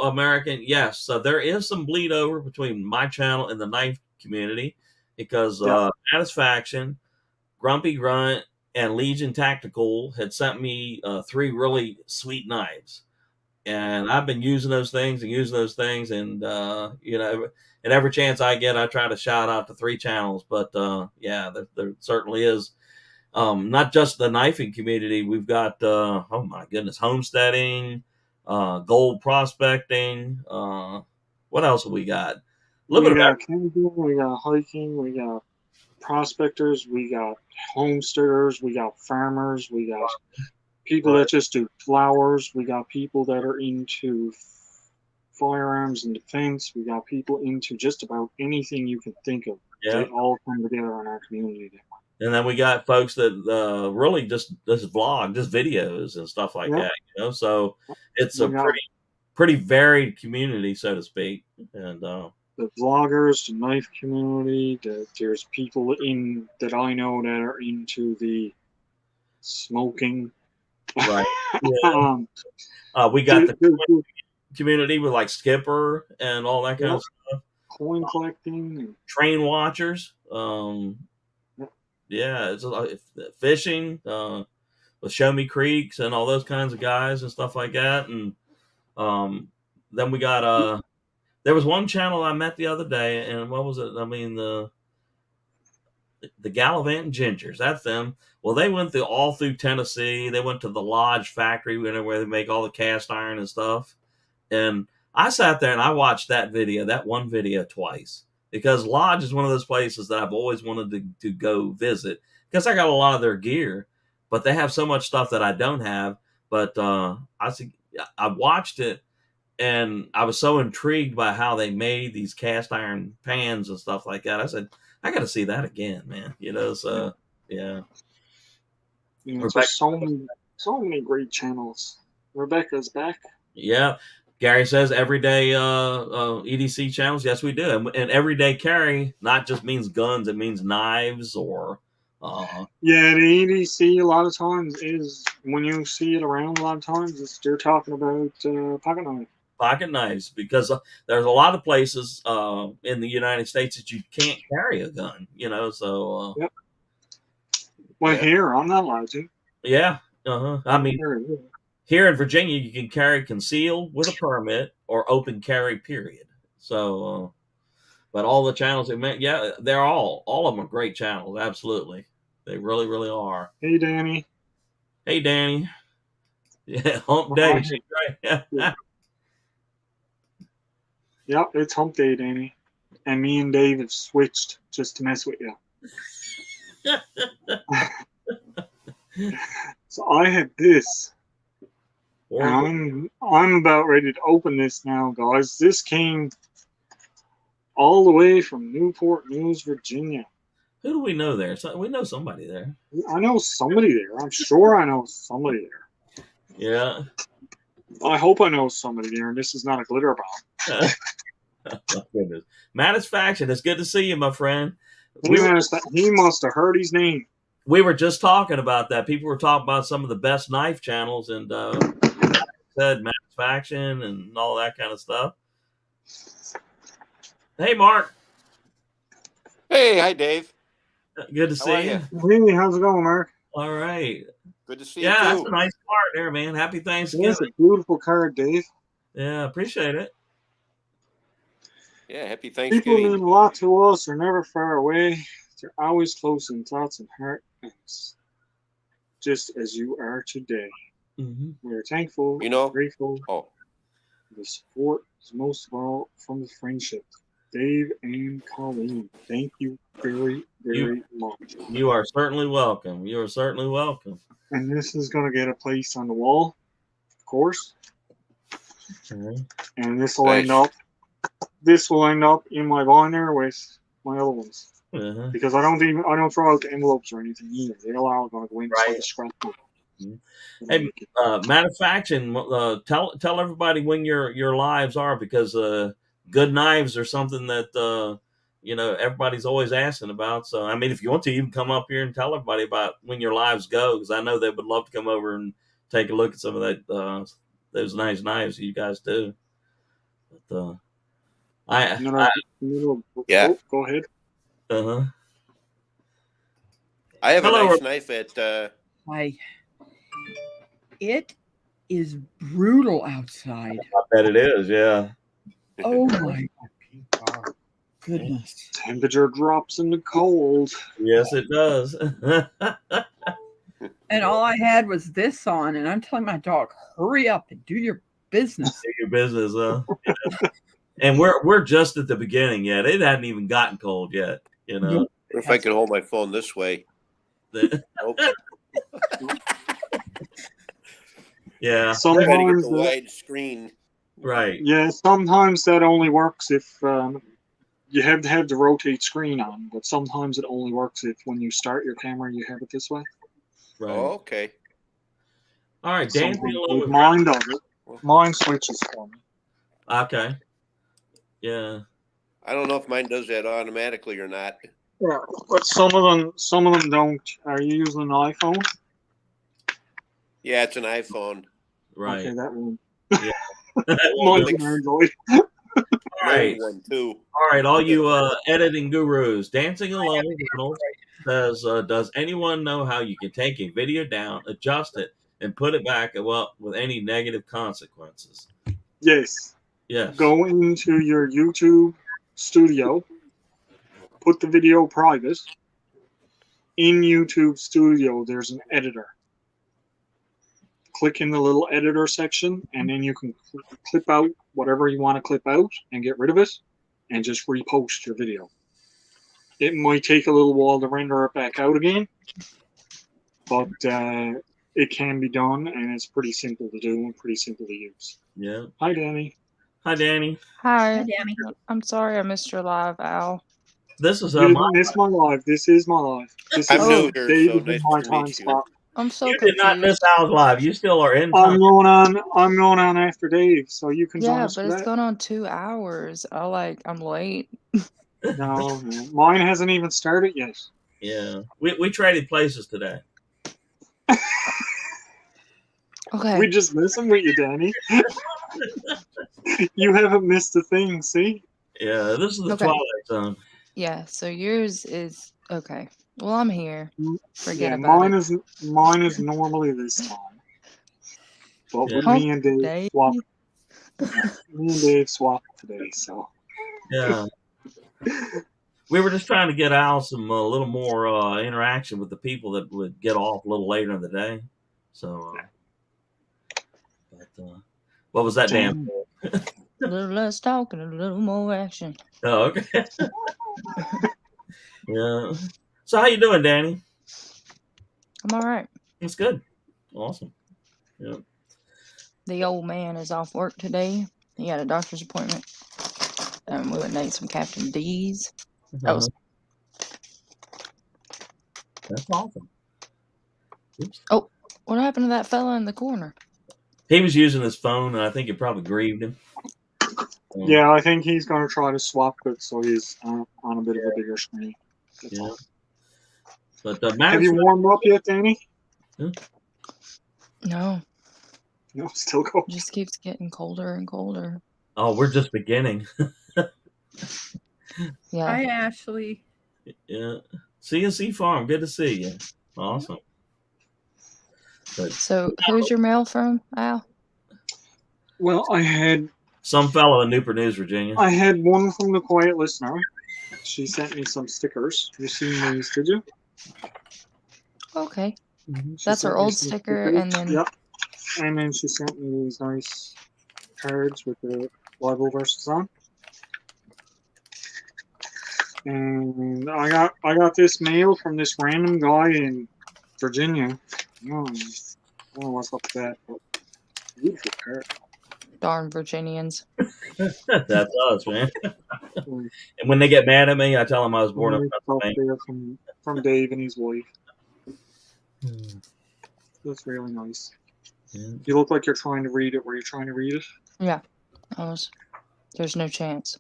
American, yes. So there is some bleed over between my channel and the knife community because Satisfaction, Grumpy Grunt, and Legion Tactical had sent me 3 really sweet knives. And I've been using those things, and you know, at every chance I get, I try to shout out to 3 channels. But yeah, there certainly is. Not just the knifing community. We've got oh my goodness, homesteading, gold prospecting. What else have we got? A little We bit of got camping, we got hiking, we got prospectors, we got homesteaders, we got farmers, we got people that just do flowers, we got people that are into firearms and defense, we got people into just about anything you can think of. yeah. They all come together in our community. And then we got folks that really just vlog, just videos and stuff like that, you know. So it's a pretty varied community, so to speak. And the vloggers, the knife community, there's people in that I know that are into the smoking. Right. Yeah. We got the community with like Skipper and all that kind of stuff. Coin collecting, and train watchers. Yeah, it's fishing with Show Me Creeks and all those kinds of guys and stuff like that. And then we got there was one channel I met the other day, and what was it? I mean the Gallivant Gingers. That's them. Well, they went all through Tennessee. They went to the Lodge factory where they make all the cast iron and stuff. And I sat there and I watched that one video twice. Because Lodge is one of those places that I've always wanted to go visit because I got a lot of their gear, but they have so much stuff that I don't have. But I watched it, and I was so intrigued by how they made these cast iron pans and stuff like that. I said, I got to see that again, man. You know, so yeah. You know, there's so many great channels. Rebecca's back. Yeah. Gary says everyday EDC channels. Yes, we do. And everyday carry not just means guns; it means knives or. Yeah, the EDC a lot of times is when you see it around. A lot of times they're talking about pocket knives. Pocket knives, because there's a lot of places in the United States that you can't carry a gun. You know, so. Yep. Well, here I'm not allowed to. Yeah. I mean. Here in Virginia, you can carry concealed with a permit or open carry, period. So, but all the channels they're all of them are great channels. Absolutely. They really, really are. Hey, Danny. Hey, Danny. Yeah, hump day. Right. Yep, it's hump day, Danny. And me and Dave have switched just to mess with you. So I had this. I'm about ready to open this now, guys. This came all the way from Newport News, Virginia. Who do we know there? We know somebody there. I know somebody there. I'm sure I know somebody there. Yeah. I hope I know somebody there, and this is not a glitter bomb. Oh, goodness. Satisfaction. It's good to see you, my friend. He must have heard his name. We were just talking about that. People were talking about some of the best knife channels, and said Satisfaction and all that kind of stuff. Hey, Mark. Hey, hi, Dave. Good to see you. Hey, how's it going, Mark? All right. Good to see you, Yeah, too. that's a nice card there, man. Happy Thanksgiving. That's a beautiful card, Dave. Yeah, appreciate it. Yeah, happy People Thanksgiving. mean a lot to us. They're never far away. They're always close in thoughts and heart. Just as you are today. Mm-hmm. We're thankful, You know? grateful. Oh, The support is most of all from the friendship. Dave and Colleen, thank you very, very much. You are certainly welcome. You are certainly welcome. And this is going to get a place on the wall, of course. Mhm. And this will Nice. end up in my binder with my other ones. Uh-huh. Because I don't throw out the envelopes or anything either. They're all going to go inside Right. the scrapbook. Hey, matter of fact, and tell everybody when your lives are, because good knives are something that everybody's always asking about. So I mean, if you want to even come up here and tell everybody about when your lives go, because I know they would love to come over and take a look at some of that those nice knives you guys do. But Yeah. Oh, go ahead. uh-huh. I have Hello. a nice knife at. It is brutal outside. I bet it is. Yeah. Oh my goodness. Temperature drops in the cold. Yes, it does. And all I had was this on, and I'm telling my dog, hurry up and do your business. Your business, huh? And we're just at the beginning yet. It hadn't even gotten cold yet. What if I could hold my phone this way? Nope. Yeah. I gotta get Sometimes the wide screen. Right. Yeah, sometimes that only works if you have to have the rotate screen on, but sometimes it only works if when you start your camera you have it this way. Right. Oh, okay. All right, Dan. Sometimes mine does it. Mine switches for me. Okay. Yeah. I don't know if mine does that automatically or not. Yeah, but some of them don't. Are you using an iPhone? Yeah, it's an iPhone. Right. Okay, that one. Yeah. Mine's an Android. All right. One too. All right, all you editing gurus. Dancing Alone says, does anyone know how you can take a video down, adjust it, and put it back with any negative consequences? Yes. Yes. Go into your YouTube studio, put the video private. In YouTube Studio, there's an editor. Click in the little editor section, and then you can clip out whatever you want to clip out and get rid of it, and just repost your video. It might take a little while to render it back out again, but it can be done, and it's pretty simple to do and pretty simple to use. Yeah. Hi, Danny. Hi, Danny. Hi. Danny. I'm sorry I missed your live, Al. This is You didn't miss my live. This is my live. This I'm is new here, David so in nice my to time meet you. spot. I'm so You confused. did not miss Al's live. You still are in I'm time. going on after Dave, so you can join Yeah, us but for it's that. going on 2 hours. I'm late. No, mine hasn't even started yet. Yeah. We traded places today. Okay. We just listen with you, Danny. You haven't missed a thing, see? Yeah, this is the Okay. Twilight Zone. Yeah, so yours is okay. Well, I'm here. Forget Yeah, about mine it. mine is normally this time. But with Yeah. me and Dave Dave. swap. Me and Dave swapped today, so Yeah. We were just trying to get Al some a little more interaction with the people that would get off a little later in the day. So, what was that, Dan? A little less talking, a little more action. Oh, okay. Yeah. So, how you doing, Danny? I'm all right. It's good. Awesome. Yeah. The old man is off work today. He had a doctor's appointment. We went and ate some Captain D's. That was That's awesome. Oops. what happened to that fella in the corner? He was using his phone, and I think it probably grieved him. yeah, I think he's going to try to swap it so he's on a bit of a bigger screen. That's Yeah. all. But Have you warmed up yet, Danny? No, No, still cold. it just keeps getting colder and colder. Oh, we're just beginning. Yeah. Hi, Ashley. Yeah. CNC Farm. Good to see you. Awesome. But So, who's your mail from, Al? Well, I had some fellow in Newport News, Virginia. one from the quiet listener. She sent me some stickers. You seen these, did you? Okay. She That's her sent me old some sticker, stickers. and then Yep. And then she sent me these nice cards with the Bible verses on. And I got this mail from this random guy in Virginia. I don't know what's up with that, but beautiful card. Darn Virginians. That's us, man. And when they get mad at me, I tell them I was born in Pennsylvania. From Dave and his wife. That's really nice. Yeah. You look like you're trying to read it. Were you trying to read it? Yeah. There's no chance.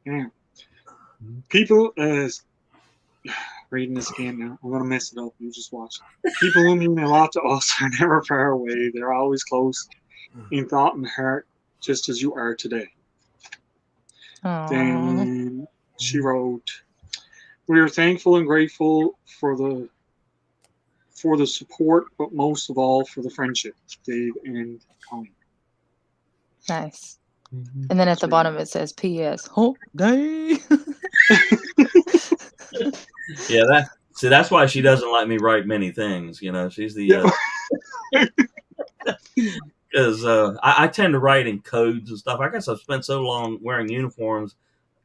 Yeah. People, reading this again now. I'm going to mess it up. You just watch. People who mean a lot to us are never far away. They're always close in thought and heart, just as you are today. Aww. Then she wrote, "We are thankful and grateful for the support, but most of all for the friendship, Dave and Colleen." Nice. And then at the bottom it says P.S. Hump day. Yeah, that's why she doesn't let me write many things. You know, she's the because I tend to write in codes and stuff. I guess I've spent so long wearing uniforms.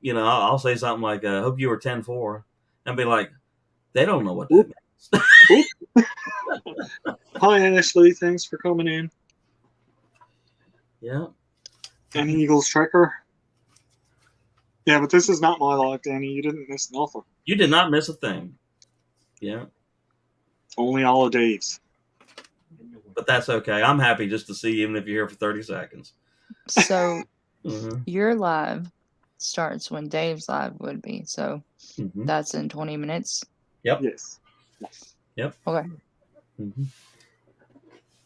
You know, I'll say something like, "Hope you were 10-4," and be like, "They don't know what that means." Hi, Ashley. Thanks for coming in. Yeah. And Eagles Trekker. Yeah, but this is not my life, Danny. You didn't miss nothing. You did not miss a thing. Yeah. Only all of Dave's. But that's okay. I'm happy just to see you, even if you're here for 30 seconds. So your live starts when Dave's live would be. So that's in 20 minutes. Yep. Yes. Yep. Okay.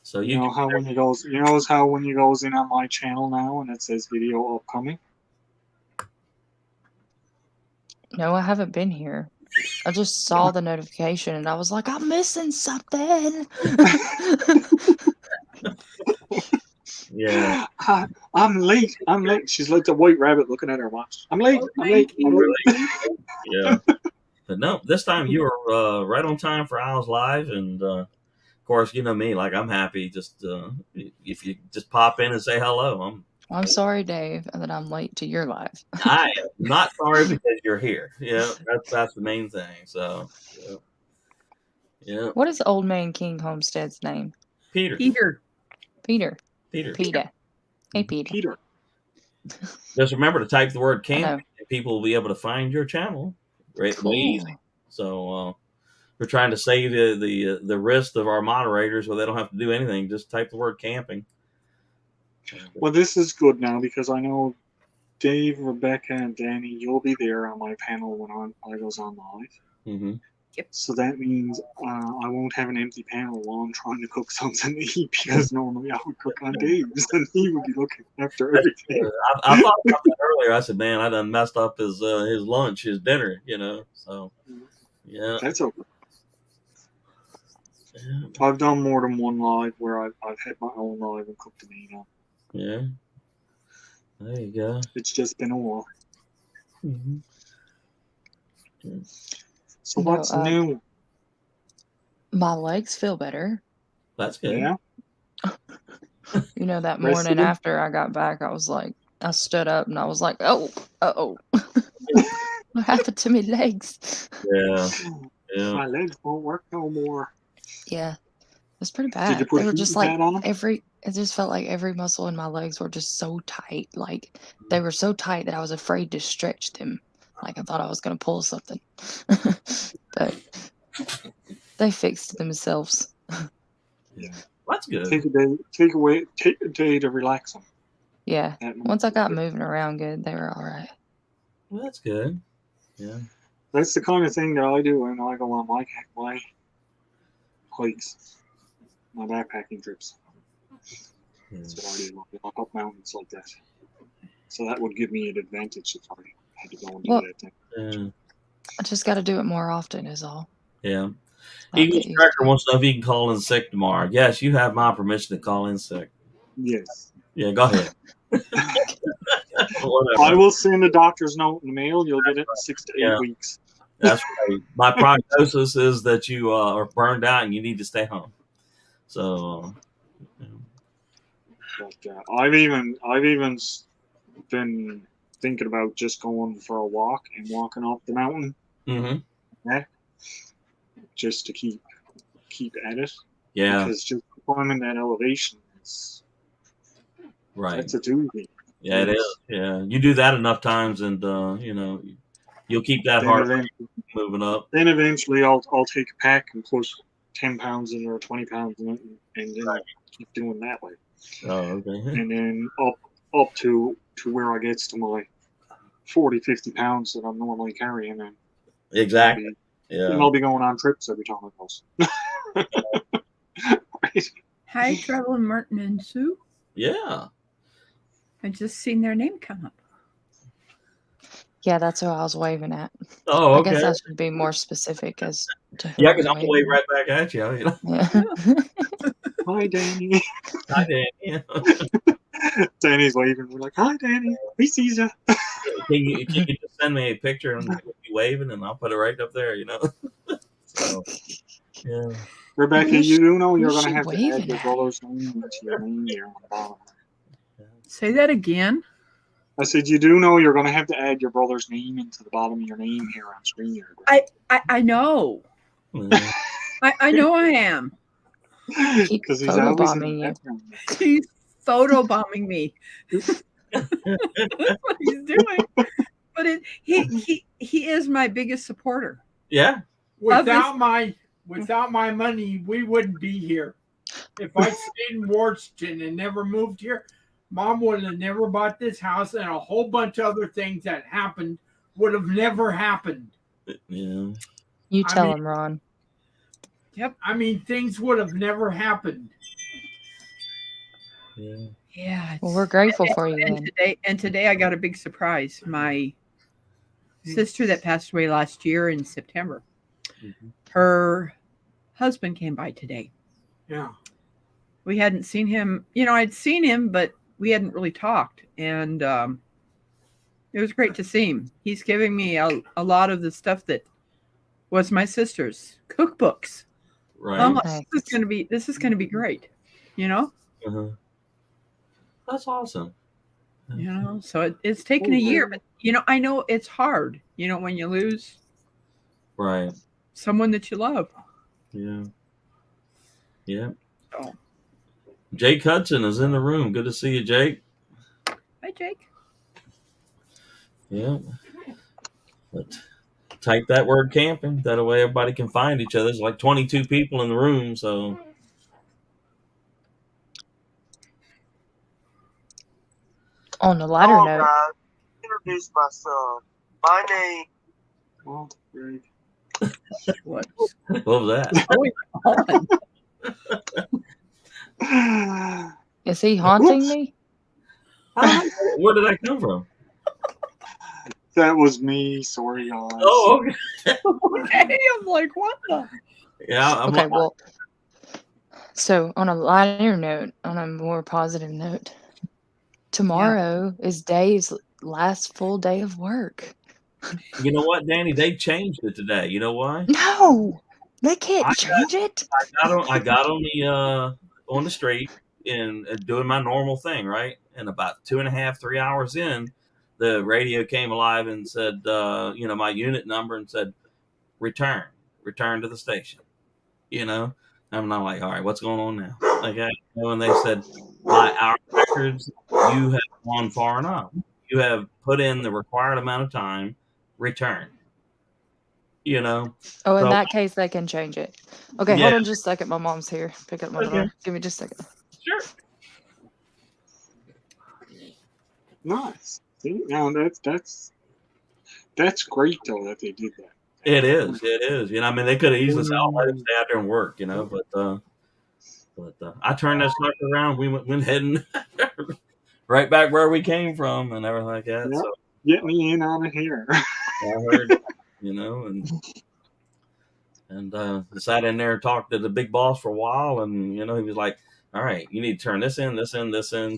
So you know how when he goes, when he goes in on my channel now and it says video upcoming. No, I haven't been here. I just saw the notification and I was like, I'm missing something. Yeah. I'm late. She's like the white rabbit looking at her watch. I'm late. I'm late. Yeah. But no, this time you were right on time for Owls Live. And of course, you know me, like I'm happy just if you just pop in and say hello. I'm sorry, Dave, that I'm late to your live. I am not sorry because you're here. Yeah, that's the main thing. So, yeah. What is Old Man King Homestead's name? Peter. Hey, Peter. Just remember to type the word camping, and people will be able to find your channel. Great, cool. easy. So we're trying to save the wrist of our moderators, where they don't have to do anything. Just type the word camping. Well, this is good now because I know Dave, Rebecca, and Danny, you'll be there on my panel when I goes on live. Yep. So that means I won't have an empty panel while I'm trying to cook something to eat because normally I would cook on Dave's and he would be looking after everything. I thought about that earlier. I said, man, I done messed up his lunch, his dinner, you know. So, yeah. That's okay. Yeah. I've done more than one live where I've had my own live and cooked a meal. Yeah. There you go. It's just been a while. So what's new? My legs feel better. That's good. Yeah. You know, that morning after I got back, I was like, I stood up and I was like, oh. What happened to my legs? Yeah. My legs won't work no more. Yeah. It was pretty bad. Did you put they were just like on? it just felt like every muscle in my legs were just so tight. Like they were so tight that I was afraid to stretch them. Like I thought I was going to pull something. But they fixed themselves. Yeah. That's good. Take a day to relax them. Yeah. Once I got moving around good, they were all right. Well, that's good. Yeah. That's the kind of thing that I do when I go on my hikes, my backpacking trips. That's what I do. I walk up mountains like that. So that would give me an advantage if I had to go and do that thing. Yeah. I just got to do it more often is all. Yeah. Eagles Trekker wants to know if you can call in sick tomorrow. Yes, you have my permission to call in sick. Yes. Yeah, go ahead. I will send a doctor's note in the mail. You'll get it in 6 to 8 weeks. That's right. My prognosis is that you are burned out and you need to stay home. So, But I've even been thinking about just going for a walk and walking up the mountain, just to keep at it. Yeah. Because just climbing that elevation is that's a doozy. Yeah, it is. Yeah, you do that enough times, and you'll keep that heart moving up. Then eventually, I'll take a pack and push 10 pounds in or 20 pounds in it, and then keep doing that way. Oh, okay. And then up to where I gets to my 40, 50 pounds that I'm normally carrying. And exactly. And I'll be going on trips every time I goes. Right? Hi, Treble and Martin and Sue. Yeah. I just seen their name come up. Yeah, that's who I was waving at. Oh, okay. I guess I should be more specific as to who. Yeah, because I'm gonna wave right back at you. Yeah. Hi, Danny. Hi, Danny. Danny's waving. We're like, hi, Danny. We sees ya. Can you just send me a picture and be waving, and I'll put it right up there, So, yeah. Rebecca, you do know you're going to have to add your brother's name into your name here on the bottom. Say that again. I said, you do know you're going to have to add your brother's name into the bottom of your name here on screen. Here, I know. I know I am. Because he's always in the background. He's photobombing me. That's what he's doing. But he is my biggest supporter. Yeah. Without my money, we wouldn't be here. If I stayed in Washington and never moved here, Mom would have never bought this house, and a whole bunch of other things that happened would have never happened. Yeah. You tell him, Ron. Yep. I mean, things would have never happened. Yeah. Well, we're grateful for you. Today I got a big surprise. My sister that passed away last year in September, her husband came by today. Yeah. We hadn't seen him. I'd seen him, but we hadn't really talked. And it was great to see him. He's giving me a lot of the stuff that was my sister's cookbooks. Right. This is gonna be great. That's awesome. So it's taken a year, but I know it's hard. When you lose someone that you love. Yeah. Yeah. Oh. Jake Hudson is in the room. Good to see you, Jake. Hi, Jake. Yeah. But type that word camping. That way everybody can find each other. There's like 22 people in the room, so. On a lighter note. Guys, introduce myself. My name. Oh, great. What? What was that? Is he haunting me? Where did that come from? That was me. Sorry, guys. Oh, okay. Okay, I'm like, what the? Yeah. Okay, well, so on a lighter note, on a more positive note, tomorrow is Dave's last full day of work. You know what, Danny? They changed it today. You know why? No, they can't change it. I got on the street and doing my normal thing, right? And about 2.5, 3 hours in, the radio came alive and said, my unit number, and said, return to the station. I'm not like, all right, what's going on now? And they said, by our records, you have gone far enough. You have put in the required amount of time. Return. Oh, in that case, they can change it. Okay, hold on just a second. My mom's here. Pick up my door. Give me just a second. Sure. Nice. See, now that's great though that they did that. It is. They could have easily said, "Oh, let him stay out there and work," but I turned that sucker around. We went heading right back where we came from and everything like that. Yep. So get me in on it here. I heard, and sat in there and talked to the big boss for a while, and he was like, "All right, you need to turn this in,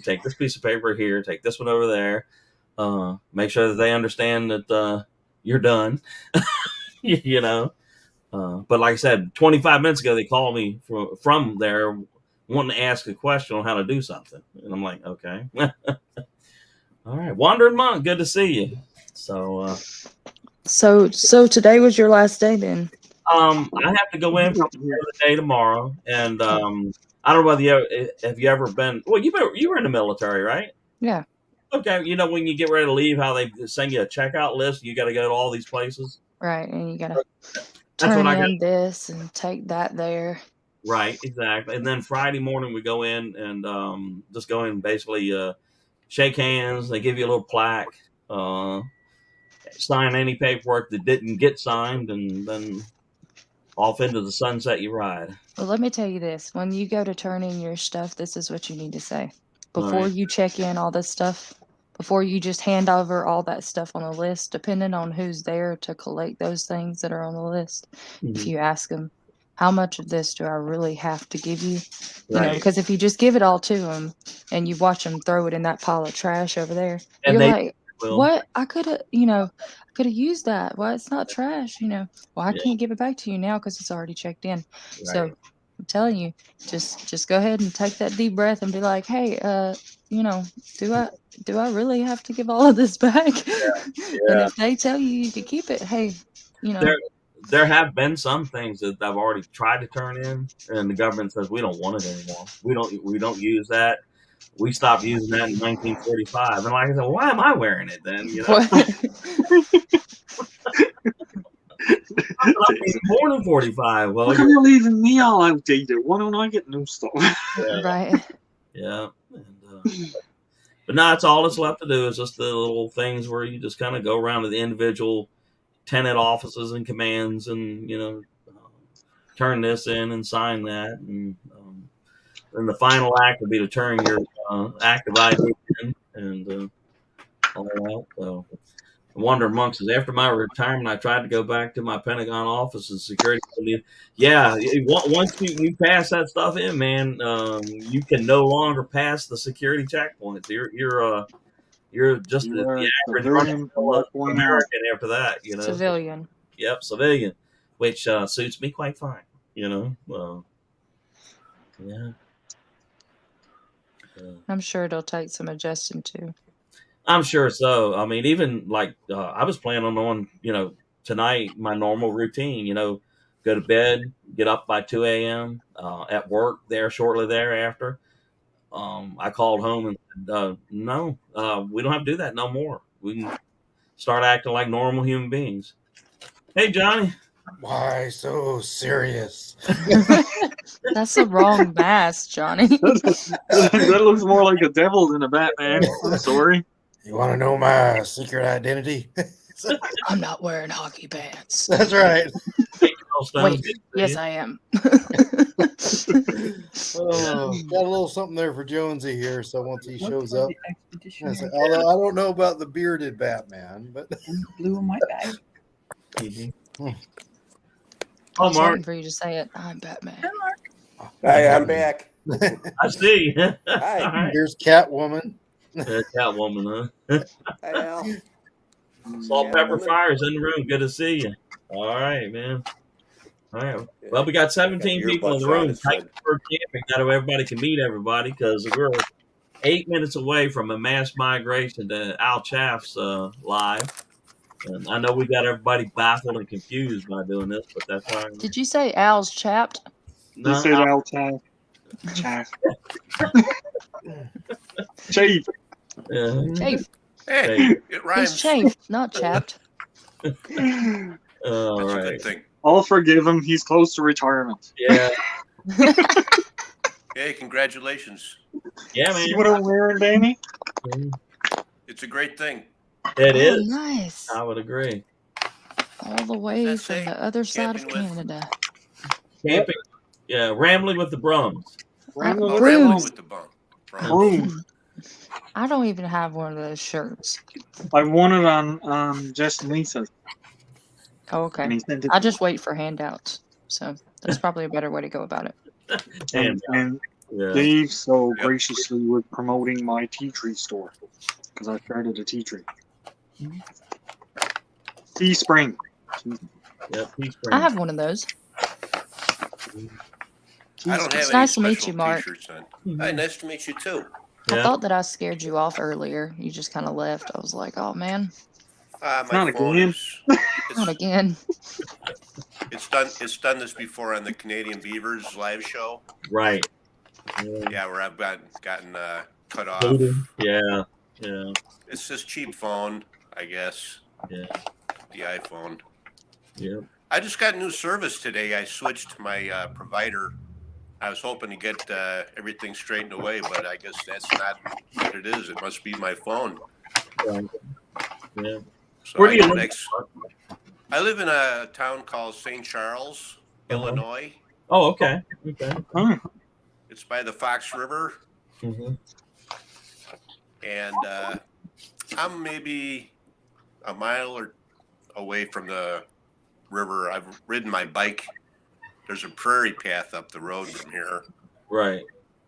take this piece of paper here, take this one over there, make sure that they understand that you're done." But like I said, 25 minutes ago, they called me from there wanting to ask a question on how to do something. And I'm like, okay. All right. Wandering Monk, good to see you. So, So today was your last day then? I have to go in for the day tomorrow. And I don't know whether have you ever been, well, you were in the military, right? Yeah. Okay. You know, when you get ready to leave, how they send you a checkout list, you got to go to all these places. Right. And you got to That's turn what I got. in this and take that there. Right, exactly. And then Friday morning we go in and just go in and basically shake hands. They give you a little plaque, sign any paperwork that didn't get signed, and then off into the sunset you ride. Well, let me tell you this. When you go to turn in your stuff, this is what you need to say. Before Right. you check in all this stuff, before you just hand over all that stuff on the list, depending on who's there to collect those things that are on the list, if you ask them, how much of this do I really have to give you? You know, Right. because if you just give it all to them and you watch them throw it in that pile of trash over there, And you're they like, will. what? I could have, used that. Well, it's not trash, Well, I Yeah. can't give it back to you now because it's already checked in. So Right. I'm telling you, just go ahead and take that deep breath and be like, hey, do I really have to give all of this back? And Yeah. if they tell you can keep it, hey, There have been some things that I've already tried to turn in, and the government says we don't want it anymore. We don't use that. We stopped using that in 1945. And like I said, why am I wearing it then? You know, I'm born in 45. Well, Look at you leaving me all outdated. Why don't I get new stuff? Right. Yeah. And, but now it's all that's left to do is just the little things where you just kind of go around to the individual tenant offices and commands and, turn this in and sign that. And then the final act would be to turn your active ID in and all that. So Wonder Monk says, after my retirement, I tried to go back to my Pentagon office and security. Yeah, once you pass that stuff in, man, you can no longer pass the security checkpoints. You're just the average American after that. Civilian. Yep, civilian, which suits me quite fine. Yeah. I'm sure it'll take some adjusting too. I'm sure so. I mean, even like I was planning on, tonight, my normal routine, go to bed, get up by 2 a.m. At work there shortly thereafter. I called home and said, no, we don't have to do that no more. We can start acting like normal human beings. Hey, Johnny. Why so serious? That's the wrong mask, Johnny. That looks more like a devil than a Batman. I'm sorry. You want to know my secret identity? I'm not wearing hockey pants. That's right. Wait, yes, I am. Oh, got a little something there for Jonesy here. So once he shows up, although I don't know about the bearded Batman, but blue in my bag. I was waiting for you to say it. I'm Batman. Hi, I'm back. I see. Hi. Here's Catwoman. Catwoman, huh? Hi, Al. Salt Pepper Fire's in the room. Good to see you. All right, man. All right. Well, we got 17 people in the room. Tight for camping. That way everybody can meet everybody because we're 8 minutes away from a mass migration to Al Chaff's live. And I know we got everybody baffled and confused by doing this, but that's all right. Did you say Al's chapped? You said Al Chaff. Chafe. Chafe. Hey, it rhymes. He's chafed, not chapped. All right. Good thing. I'll forgive him. He's close to retirement. Yeah. Hey, congratulations. Yeah, man. See what I'm wearing, Danny? It's a great thing. It is. Nice. I would agree. All the way from the other side of Canada. Camping. Yeah, rambling with the Brums. Rambling with the Broom. I don't even have one of those shirts. I won it on Just Lisa. Oh, okay. And he sent it I to just wait for handouts. So that's probably a better way to go about it. And Dave so graciously was promoting my tea tree store because I started a tea tree. Teespring. Yeah, Teespring. I have one of those. I don't have It's any nice to meet special you, Mark. T-shirts on. Hi, nice to meet you too. I Yeah. thought that I scared you off earlier. You just kind of left. I was like, oh man, My Not phone again. not again. It's done this before on the Canadian Beavers live show. Right. Yeah, where I've gotten cut off. Yeah. It's this cheap phone, I guess. Yeah. The iPhone. Yep. I just got new service today. I switched my provider. I was hoping to get everything straightened away, but I guess that's not what it is. It must be my phone. Right. Yeah. So Where do you live? I live in a town called St. Charles, Illinois. Oh, okay. Okay. It's by the Fox River, Mm-hmm. and I'm maybe a mile or away from the river. I've ridden my bike. There's a prairie path up the road from here, Right.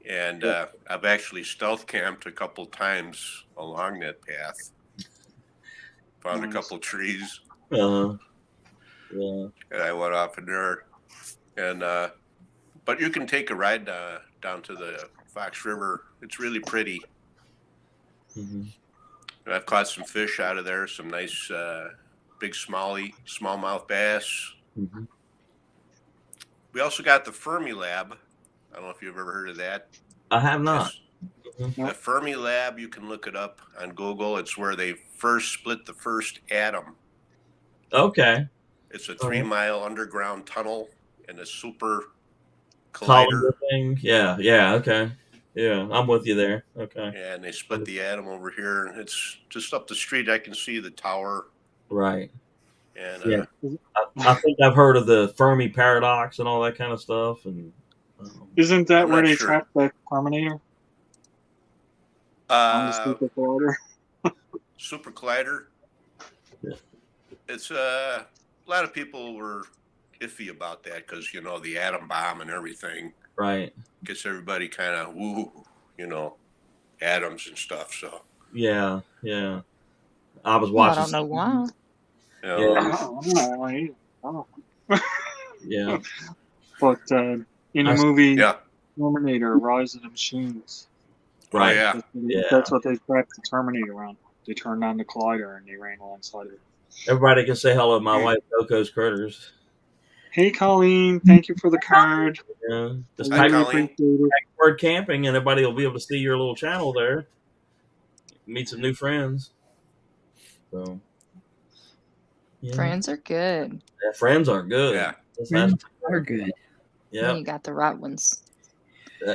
and I've actually stealth camped a couple times along that path. Found a couple trees, Yeah. and I went off in there. And but you can take a ride down to the Fox River. It's really pretty. Mm-hmm. And I've caught some fish out of there. Some nice big smallmouth bass. Mm-hmm. We also got the Fermi Lab. I don't know if you've ever heard of that. I have not. The Fermi Lab, you can look it up on Google. It's where they first split the first atom. Okay. It's a 3-mile underground tunnel and a super Collider collider. thing. Yeah. Yeah. Okay. Yeah, I'm with you there. Okay. And they split the atom over here. And it's just up the street. I can see the tower. Right. And Yeah. I think I've heard of the Fermi paradox and all that kind of stuff. And Isn't that I'm where not they sure. trapped the Terminator on the super collider? Super Collider. Yeah. It's a lot of people were iffy about that because the atom bomb and everything right. gets everybody kind of woo, atoms and stuff. So Yeah. Yeah. I was Well, I watching. don't know why. Yeah. But in the movie Yeah. Terminator: Rise of the Machines, Right. yeah. that's what they trapped the Terminator on. They turned on the collider and they ran alongside of it. Everybody can say hello to my wife, Coco's Critters. Hey, Colleen, thank you for the card. Yeah. Just I type really Colleen. appreciate it. word camping, and everybody will be able to see your little channel there. Meet some new friends. So, yeah. Friends are good. Yeah, friends are good. Yeah. Friends are good. Yeah. When you got the right ones.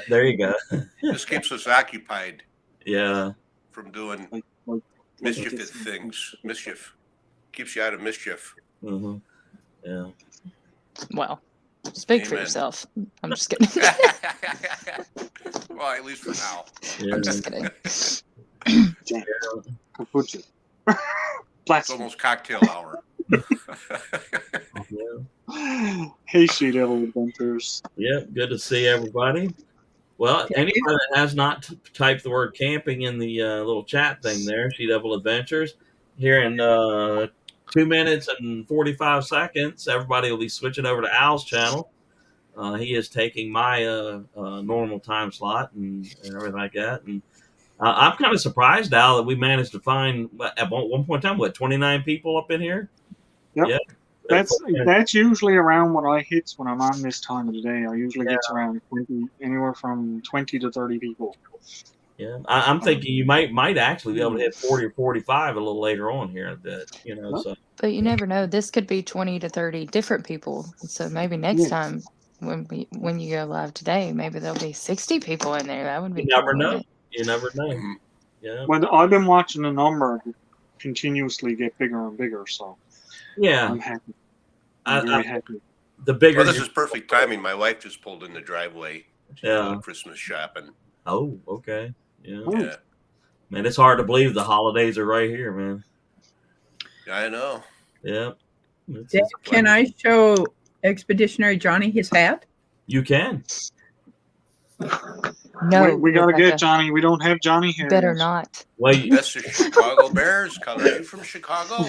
There you go. This keeps us occupied Yeah. from doing Like mischievous things. Mischief keeps you out of mischief. Mm-hmm. Yeah. Well, speak for Amen. yourself. I'm just kidding. Well, at least for now. Yeah. I'm just kidding. Kapucha. It's Blasphemy. almost cocktail hour. Yeah. Hey, Sea Devil Adventures. Yep. Good to see everybody. Well, anybody that has not typed the word camping in the little chat thing there, Sea Devil Adventures, here in 2 minutes and 45 seconds, everybody will be switching over to Al's channel. He is taking my normal time slot and everything like that. And I'm kind of surprised, Al, that we managed to find at one point in time, 29 people up in here? Yep. Yeah. That's usually around what I hit when I'm on this time of the day. I usually get around 20, anywhere from 20 to 30 people. Yeah, I'm thinking you might actually be able to hit 40 or 45 a little later on here. So But you never know. This could be 20 to 30 different people. So maybe next time when you go live today, maybe there'll be 60 people in there. That would be you never cool, know. wouldn't You never know. Yeah. Well, I've been watching the number continuously get bigger and bigger, so Yeah. I'm happy. I'm very happy. The bigger. Well, this is perfect timing. My wife just pulled in the driveway. She's Yeah. going Christmas shopping. Oh, okay. Yeah. Yeah. Man, it's hard to believe the holidays are right here, man. I know. Yeah. Can I show Expeditionary Johnny his hat? You can. No, we gotta Rebecca. get Johnny. We don't have Johnny here. Better yet. not. Wait. That's the Chicago Bears color. Are you from Chicago?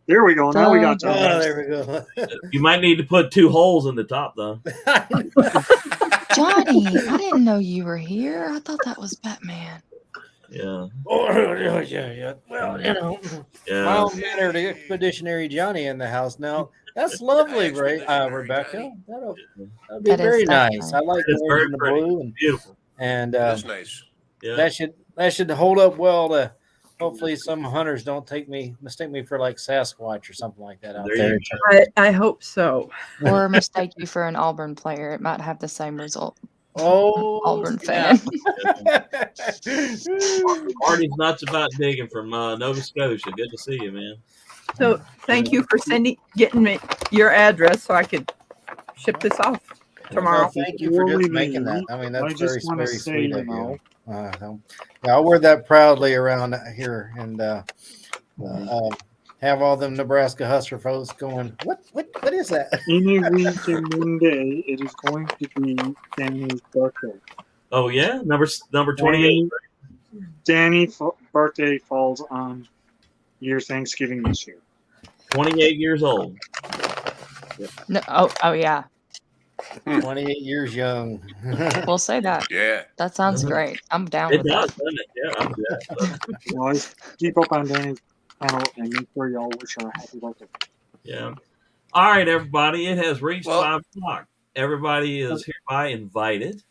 There we go. Now we got Johnny. Oh, there we go. You might need to put 2 holes in the top, though. Johnny, I didn't know you were here. I thought that was Batman. Yeah. Oh, yeah. Well, you know, Yeah. mild-mannered expeditionary Johnny in the house now. That's lovely, Rebecca. That'll be That is very definitely. nice. I like It's the very orange and the pretty. blue, and Beautiful. That's nice. Yeah. that should hold up well to. Hopefully, some hunters don't mistake me for like Sasquatch or something like that out There there. you I hope so. Or mistake you for an Auburn player. It might have the same result. Oh, Auburn yeah. fan. Marty's nuts about digging from Nova Scotia. Good to see you, man. So thank you for getting me your address so I could ship this off tomorrow. Well, thank you for just making that. I mean, that's very, wanna very say, sweet you of you. know, Yeah, I'll wear that proudly around here and have all them Nebraska Husker folks going, what is that? any week in Monday, it is going to be Danny's birthday. Oh yeah, number 28. Danny's birthday falls on your Thanksgiving this year. 28 years old. No, oh yeah. 28 years young. We'll say that. Yeah. That sounds great. I'm down It with does, that. doesn't it? Yeah, I'm good. Guys, keep up on Danny's channel and make sure y'all wish her a happy birthday. Yeah. All right, everybody. It has reached Well- 5 o'clock. Everybody is hereby invited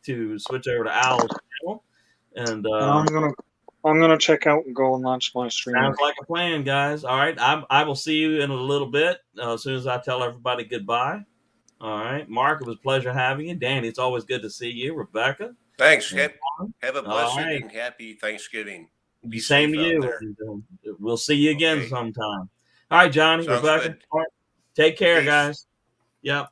to switch over to Owl's channel. And I'm gonna check out and go and launch my stream. sounds like a plan, guys. All right. I will see you in a little bit as soon as I tell everybody goodbye. All right. Mark, it was a pleasure having you. Danny, it's always good to see you. Rebecca. Thanks. And Have a All blessed right. and happy Thanksgiving. Be Same to safe out you. there. And, we'll see you again Okay. sometime. All right, Johnny, Sounds Rebecca. good. All right. Take care, Peace. guys. Yep.